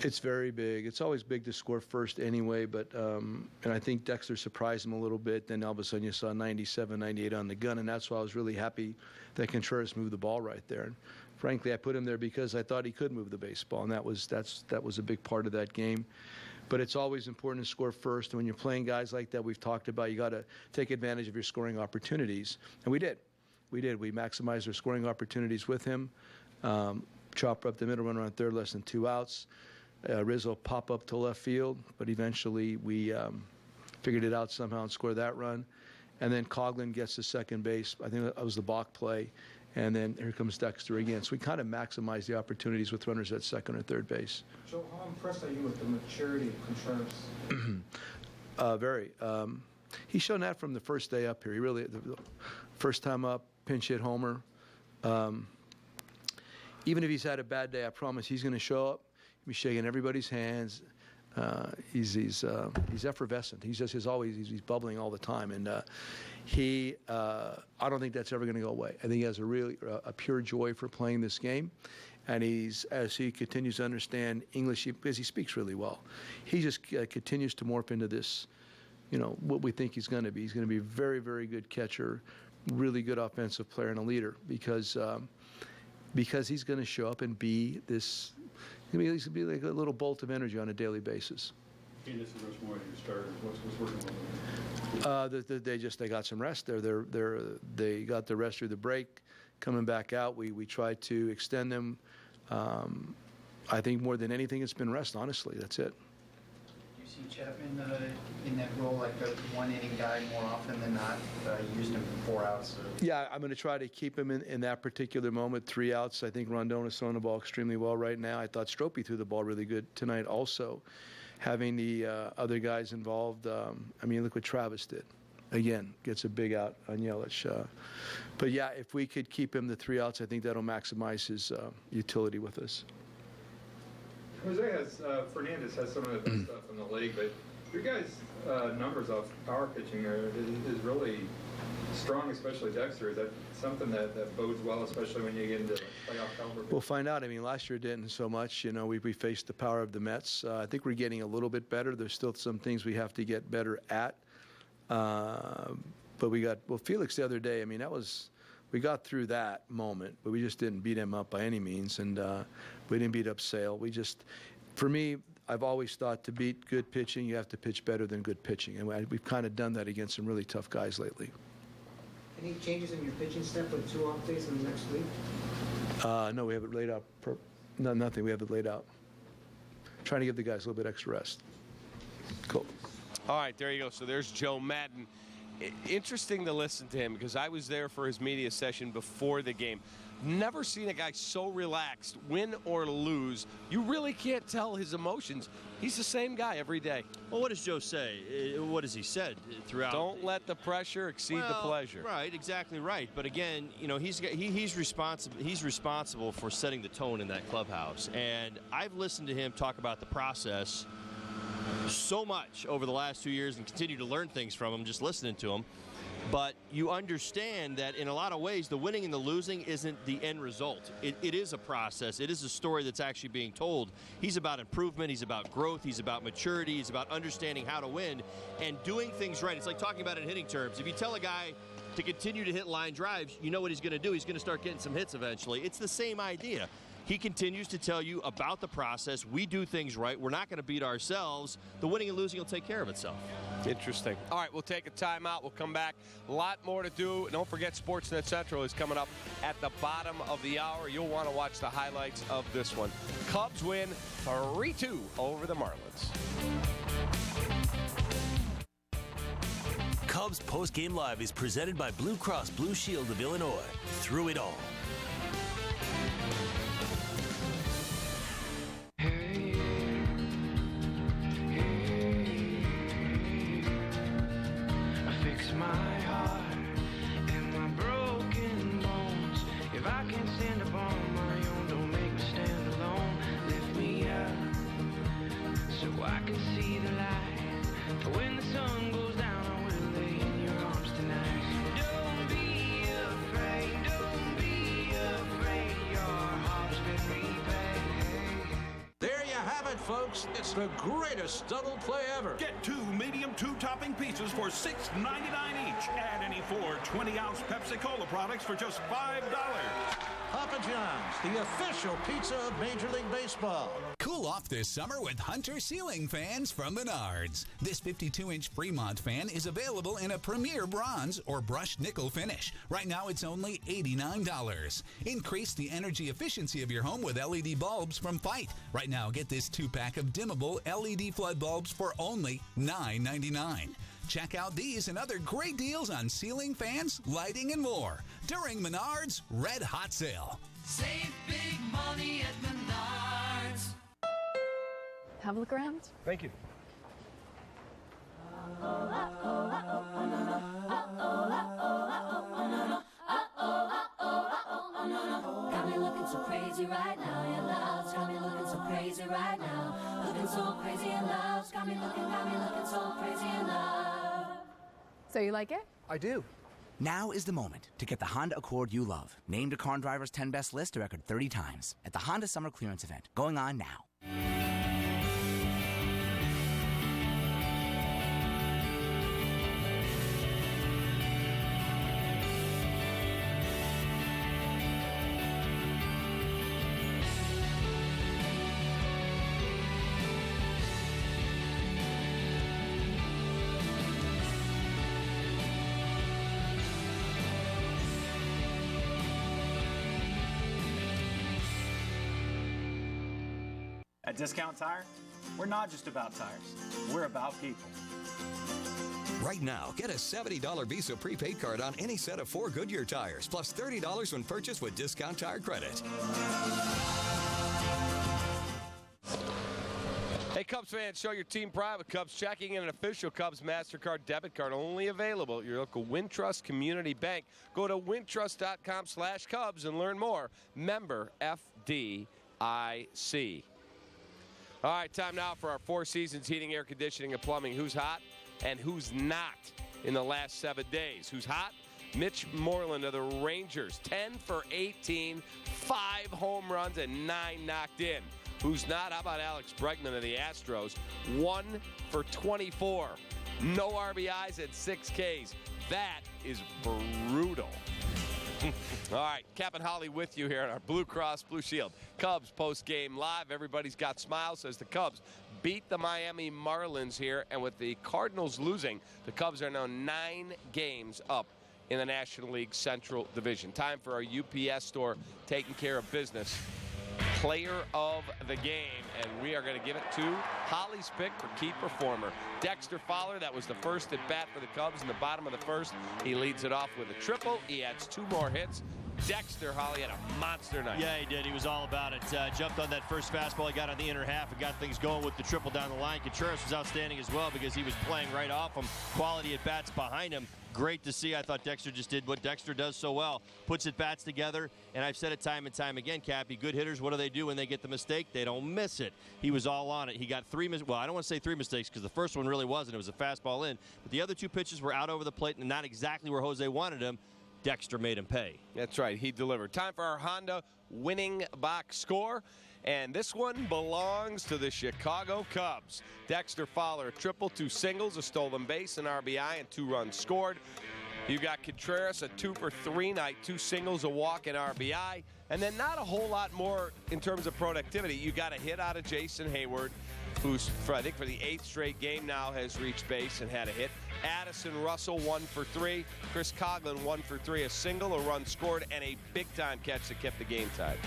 S11: It's very big. It's always big to score first anyway, but and I think Dexter surprised him a little bit. Then all of a sudden you saw 97, 98 on the gun, and that's why I was really happy that Contreras moved the ball right there. And frankly, I put him there because I thought he could move the baseball, and that was a big part of that game. But it's always important to score first. And when you're playing guys like that we've talked about, you got to take advantage of your scoring opportunities, and we did. We maximized our scoring opportunities with him. Chopper up the middle, runner on third, less than 2 outs. Rizzo pop up to left field, but eventually we figured it out somehow and scored that run. And then Coughlin gets to second base. I think that was the balk play. And then here comes Dexter again. So we kind of maximized the opportunities with runners at second or third base.
S5: Joe, how impressed are you with the maturity of Contreras?
S11: Very. He's shown that from the first day up here. He really, the first time up, pinch hit homer. Even if he's had a bad day, I promise he's going to show up. He'll be shaking everybody's hands. He's effervescent. He's bubbling all the time, and I don't think that's ever going to go away. I think he has a pure joy for playing this game, and as he continues to understand English, because he speaks really well, he just continues to morph into this, what we think he's going to be. He's going to be a very, very good catcher, really good offensive player, and a leader because he's going to show up and be this. He's going to be like a little bolt of energy on a daily basis.
S14: Candace and Rushmore, your starters, what's working with them?
S11: They got some rest. They got the rest through the break, coming back out. We tried to extend them. I think more than anything, it's been rest. Honestly, that's it.
S15: Do you see Chapman in that role, like a one-inning guy more often than not? You used him 4 outs.
S11: Yeah, I'm going to try to keep him in that particular moment. 3 outs. I think Rondon is throwing the ball extremely well right now. I thought Stropey threw the ball really good tonight also. Having the other guys involved, look what Travis did. Again, gets a big out on Yelich. But yeah, if we could keep him to 3 outs, I think that'll maximize his utility with us.
S5: Fernandez has some of the best stuff in the league, but your guys' numbers off power pitching is really strong, especially Dexter. Is that something that bodes well, especially when you get into playoff caliber?
S11: We'll find out. Last year it didn't so much. We faced the power of the Mets. I think we're getting a little bit better. There's still some things we have to get better at. But Felix the other day, we got through that moment, but we just didn't beat him up by any means, and we didn't beat up Sale. For me, I've always thought to beat good pitching, you have to pitch better than good pitching, and we've kind of done that against some really tough guys lately.
S15: Any changes in your pitching step with 2 off days in the next week?
S11: No, we have it laid out. No, nothing. We have it laid out. Trying to give the guys a little bit extra rest. Cool.
S3: All right, there you go. So there's Joe Madden. Interesting to listen to him because I was there for his media session before the game. Never seen a guy so relaxed, win or lose. You really can't tell his emotions. He's the same guy every day.
S10: Well, what does Joe say? What has he said throughout?
S3: Don't let the pressure exceed the pleasure.
S10: Right, exactly right. But again, he's responsible for setting the tone in that clubhouse. And I've listened to him talk about the process so much over the last 2 years and continue to learn things from him just listening to him. But you understand that in a lot of ways, the winning and the losing isn't the end result. It is a process. It is a story that's actually being told. He's about improvement. He's about growth. He's about maturity. He's about understanding how to win and doing things right. It's like talking about it in hitting terms. If you tell a guy to continue to hit line drives, you know what he's going to do. He's going to start getting some hits eventually. It's the same idea. He continues to tell you about the process. We do things right. We're not going to beat ourselves. The winning and losing will take care of itself.
S3: Interesting. All right, we'll take a timeout. We'll come back. A lot more to do. Don't forget Sportsnet Central is coming up at the bottom of the hour. You'll want to watch the highlights of this one. Cubs win 3-2 over the Marlins.
S32: Cubs Postgame Live is presented by Blue Cross Blue Shield of Illinois. Through it all.
S6: folks. It's the greatest double play ever.
S7: Get 2 medium 2-topping pizzas for $6.99 each. Add any 4 20-ounce Pepsi-Cola products for just $5.
S6: Papa John's, the official pizza of Major League Baseball.
S16: Cool off this summer with Hunter ceiling fans from Menards. This 52-inch Fremont fan is available in a premier bronze or brushed nickel finish. Right now it's only $89. Increase the energy efficiency of your home with LED bulbs from Fight. Right now get this 2-pack of dimmable LED flood bulbs for only $9.99. Check out these and other great deals on ceiling fans, lighting, and more during Menards' Red Hot Sale.
S17: Save big money at Menards.
S18: Have a look around.
S3: Thank you.
S17: Got me looking so crazy right now, your love's got me looking so crazy right now. Looking so crazy in love, got me looking so crazy in love.
S18: So you like it?
S19: I do. Now is the moment to get the Honda Accord you love. Named a Car Driver's 10 Best list a record 30 times at the Honda Summer Clearance event going on now.
S26: At Discount Tire, we're not just about tires, we're about people.
S27: Right now, get a $70 Visa prepaid card on any set of 4 Goodyear tires, plus $30 when purchased with Discount Tire credit.
S3: Hey, Cubs fans, show your team pride with Cubs checking in an official Cubs MasterCard debit card only available at your local Wintrust Community Bank. Go to wintrust.com/Cubs and learn more. Member FDIC. All right, time now for our Four Seasons Heating, Air Conditioning, and Plumbing. Who's hot and who's not in the last 7 days? Who's hot? Mitch Moreland of the Rangers, 10 for 18, 5 home runs, and 9 knocked in. Who's not? How about Alex Bregman of the Astros, 1 for 24, no RBIs and 6 Ks. That is brutal. All right, Cap and Holly with you here on our Blue Cross Blue Shield Cubs post-game live. Everybody's got smiles as the Cubs beat the Miami Marlins here, and with the Cardinals losing, the Cubs are now 9 games up in the National League Central Division. Time for our UPS store taking care of business. Player of the game, and we are going to give it to Holly's pick for key performer. Dexter Fowler, that was the first at bat for the Cubs in the bottom of the first. He leads it off with a triple. He adds 2 more hits. Dexter, Holly, had a monster night.
S10: Yeah, he did. He was all about it. Jumped on that first fastball. He got on the inner half and got things going with the triple down the line. Contreras was outstanding as well because he was playing right off him. Quality at bats behind him. Great to see. I thought Dexter just did what Dexter does so well. Puts at bats together, and I've said it time and time again, Cappy, good hitters, what do when they get the mistake? They don't miss it. He was all on it. He got 3 mistakes. Well, I don't want to say 3 mistakes because the first one really wasn't. It was a fastball in. But the other 2 pitches were out over the plate and not exactly where Jose wanted him. Dexter made him pay.
S3: That's right. He delivered. Time for our Honda winning box score. And this one belongs to the Chicago Cubs. Dexter Fowler, a triple, 2 singles, a stolen base, an RBI, and 2 runs scored. You got Contreras, a 2 for 3 night, 2 singles, a walk, and RBI. And then not a whole lot more in terms of productivity. You got a hit out of Jason Hayward, who's, I think for the 8th straight game now, has reached base and had a hit. Addison Russell, 1 for 3. Chris Coughlin, 1 for 3, a single, a run scored, and a big-time catch that kept the game tied.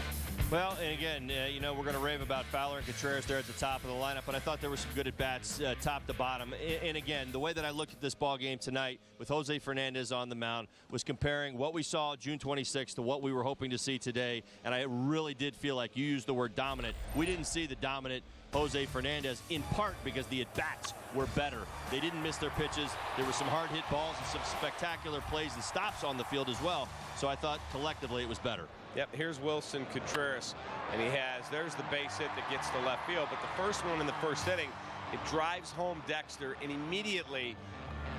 S10: Well, and again, we're going to rave about Fowler and Contreras there at the top of the lineup, but I thought there were some good at-bats top to bottom. And again, the way that I looked at this ball game tonight with Jose Fernandez on the mound was comparing what we saw June 26th to what we were hoping to see today, and I really did feel like you used the word dominant. We didn't see the dominant Jose Fernandez, in part because the at-bats were better. They didn't miss their pitches. There were some hard-hit balls and some spectacular plays and stops on the field as well. So I thought collectively it was better.
S3: Yep, here's Wilson Contreras, and there's the base hit that gets to left field. But the first one in the first inning, it drives home Dexter, and immediately,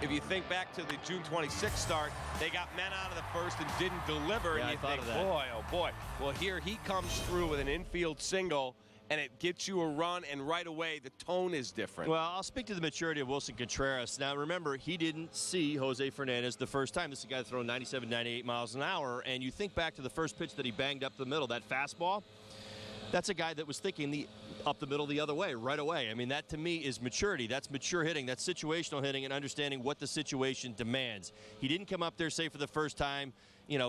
S3: if you think back to the June 26th start, they got men out of the first and didn't deliver, and you think, boy, oh boy. Well, here he comes through with an infield single, and it gets you a run, and right away the tone is different.
S10: Well, I'll speak to the maturity of Wilson Contreras. Now, remember, he didn't see Jose Fernandez the first time. This is a guy throwing 97, 98 miles an hour, and you think back to the first pitch that he banged up the middle, that fastball. That's a guy that was thinking up the middle the other way, right away. I mean, that to me is maturity. That's mature hitting. That's situational hitting and understanding what the situation demands. He didn't come up there, say, for the first time,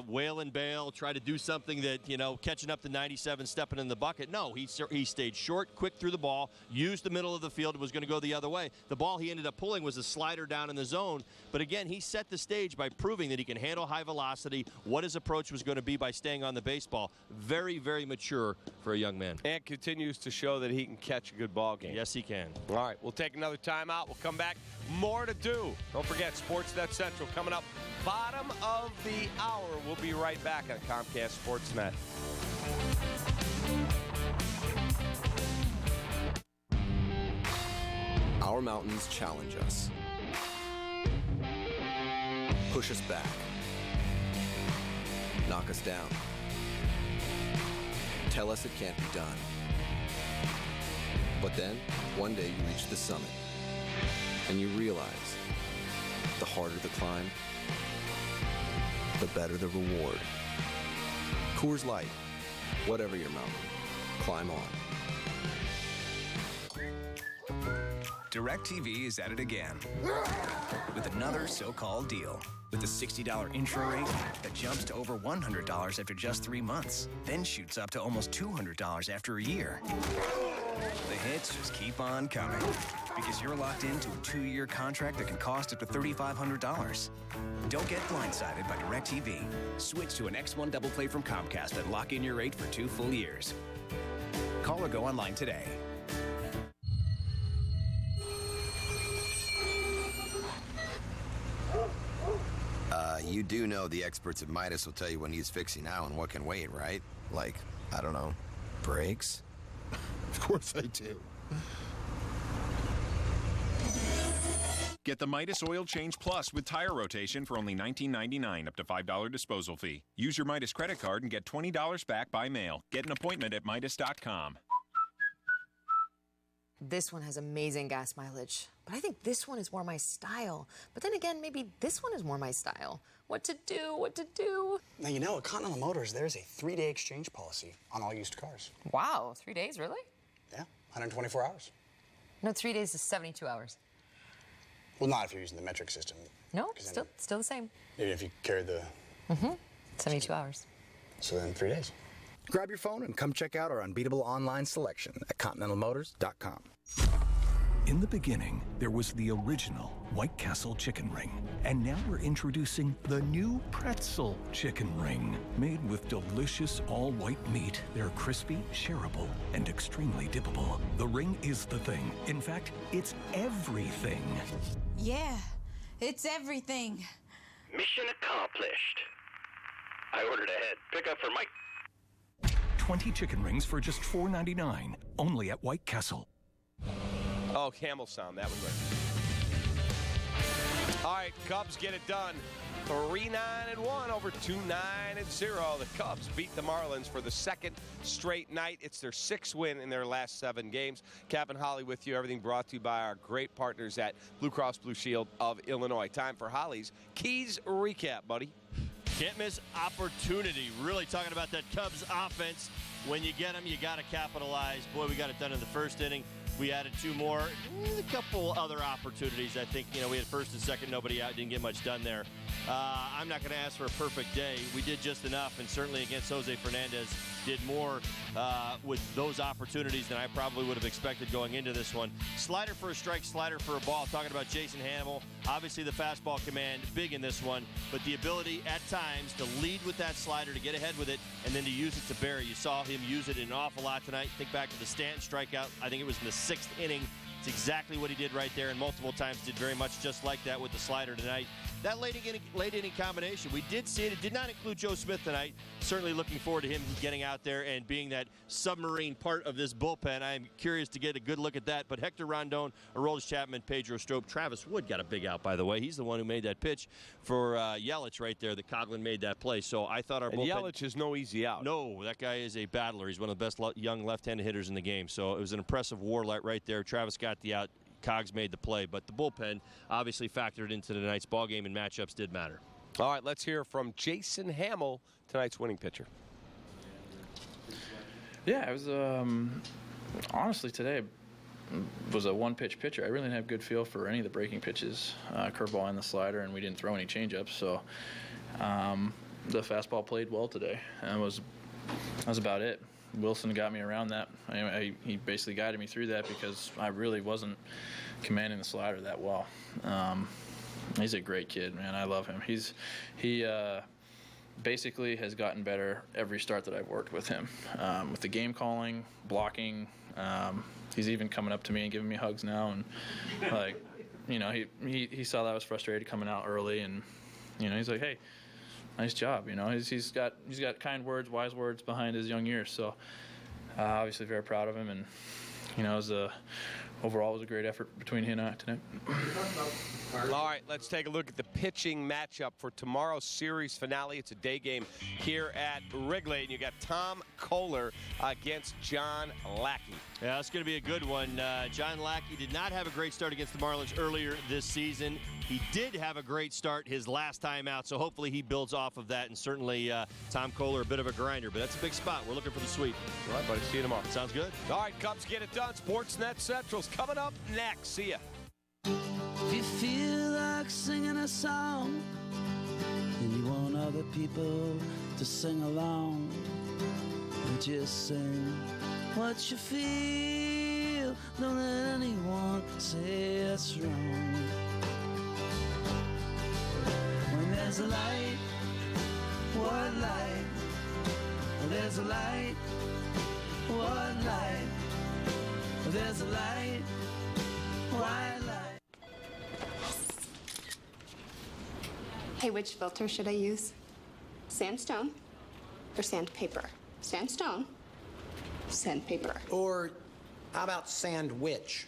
S10: wail and bail, try to do something that, catching up to 97, stepping in the bucket. No, he stayed short, quick through the ball, used the middle of the field, was going to go the other way. The ball he ended up pulling was a slider down in the zone. But again, he set the stage by proving that he can handle high velocity, what his approach was going to be by staying on the baseball. Very, very mature for a young man.
S3: And continues to show that he can catch a good ball game.
S10: Yes, he can.
S3: All right, we'll take another timeout. We'll come back. More to do. Don't forget, Sportsnet Central coming up. Bottom of the hour. We'll be right back on Comcast Sportsnet.
S25: Our mountains challenge us, push us back, knock us down, tell us it can't be done. But then, one day you reach the summit, and you realize the harder the climb, the better the reward. Coors Light, whatever your mountain, climb on.
S2: DirecTV is at it again with another so-called deal. With a $60 intro rate that jumps to over $100 after just 3 months, then shoots up to almost $200 after a year. The hits just keep on coming because you're locked into a 2-year contract that can cost up to $3,500. Don't get blindsided by DirecTV. Switch to an X1 Double Play from Comcast and lock in your rate for 2 full years. Call or go online today.
S8: You do know the experts at Midas will tell you what needs fixing now and what can wait, right? Like, I don't know, brakes?
S9: Of course I do. Get the Midas Oil Change Plus with tire rotation for only $19.99, up to $5 disposal fee. Use your Midas credit card and get $20 back by mail. Get an appointment at Midas.com.
S20: This one has amazing gas mileage, but I think this one is more my style. But then again, maybe this one is more my style. What to do?
S21: Now, you know, at Continental Motors, there's a 3-day exchange policy on all used cars.
S20: Wow, 3 days, really?
S21: Yeah, 124 hours.
S20: No, 3 days is 72 hours.
S21: Well, not if you're using the metric system.
S20: No, still the same.
S21: Even if you carry the...
S20: 72 hours.
S21: So then 3 days. Grab your phone and come check out our unbeatable online selection at ContinentalMotors.com.
S2: In the beginning, there was the original White Castle chicken ring. And now we're introducing the new pretzel chicken ring. Made with delicious all-white meat, they're crispy, shareable, and extremely dippable. The ring is the thing. In fact, it's everything.
S22: Yeah, it's everything.
S23: Mission accomplished. I ordered ahead. Pickup for Mike.
S2: 20 chicken rings for just $4.99, only at White Castle.
S3: Oh, camel sound. That was right. All right, Cubs get it done. 3-9-1 over 2-9-0. The Cubs beat the Marlins for the second straight night. It's their 6th win in their last 7 games. Captain Holly with you. Everything brought to you by our great partners at Blue Cross Blue Shield of Illinois. Time for Holly's Keys recap, buddy.
S10: Can't miss opportunity. Really talking about that Cubs offense. When you get them, you got to capitalize. Boy, we got it done in the first inning. We added 2 more. A couple other opportunities. I think, we had first and second, nobody out, didn't get much done there. I'm not going to ask for a perfect day. We did just enough, and certainly against Jose Fernandez, did more with those opportunities than I probably would have expected going into this one. Slider for a strike, slider for a ball. Talking about Jason Hamill. Obviously the fastball command, big in this one, but the ability at times to lead with that slider, to get ahead with it, and then to use it to bury. You saw him use it an awful lot tonight. Think back to the Stanton strikeout. I think it was in the 6th inning. It's exactly what he did right there, and multiple times did very much just like that with the slider tonight. that late inning combination, we did see it. It did not include Joe Smith tonight. Certainly looking forward to him getting out there and being that submarine part of this bullpen. I'm curious to get a good look at that. But Hector Rondon, Aroldis Chapman, Pedro Strop, Travis Wood got a big out, by the way. He's the one who made that pitch for Yelich right there. That Coughlin made that play. So I thought our bullpen.
S3: Yelich is no easy out.
S10: No, that guy is a battler. He's one of the best young left-handed hitters in the game. So it was an impressive war right there. Travis got the out. Cogs made the play, but the bullpen obviously factored into tonight's ball game, and matchups did matter.
S3: All right, let's hear from Jason Hamill, tonight's winning pitcher.
S1: Yeah, it was honestly today was a one-pitch pitcher. I really didn't have a good feel for any of the breaking pitches, curveball and the slider, and we didn't throw any changeups. So the fastball played well today, and that was about it. Wilson got me around that. He basically guided me through that because I really wasn't commanding the slider that well. He's a great kid, man. I love him. He basically has gotten better every start that I've worked with him. With the game calling, blocking, he's even coming up to me and giving me hugs now. And he saw that I was frustrated coming out early, and he's like, hey, nice job. He's got kind words, wise words behind his young years. So obviously very proud of him, and overall it was a great effort between he and I tonight.
S3: All right, let's take a look at the pitching matchup for tomorrow's series finale. It's a day game here at Wrigley, and you got Tom Kohler against John Lackey.
S10: Yeah, it's going to be a good one. John Lackey did not have a great start against the Marlins earlier this season. He did have a great start his last time out, so hopefully he builds off of that. And certainly Tom Kohler, a bit of a grinder, but that's a big spot. We're looking for the sweep.
S3: All right, buddy. See you tomorrow.
S10: Sounds good.
S3: All right, Cubs get it done. Sportsnet Central's coming up next. See ya.
S4: If you feel like singing a song and you want other people to sing along, just sing what you feel. Don't let anyone say it's wrong. When there's a light, what light? There's a light, what light? There's a light, white light.
S5: Hey, which filter should I use? Sandstone or sandpaper? Sandstone, sandpaper.
S12: Or how about sandwich?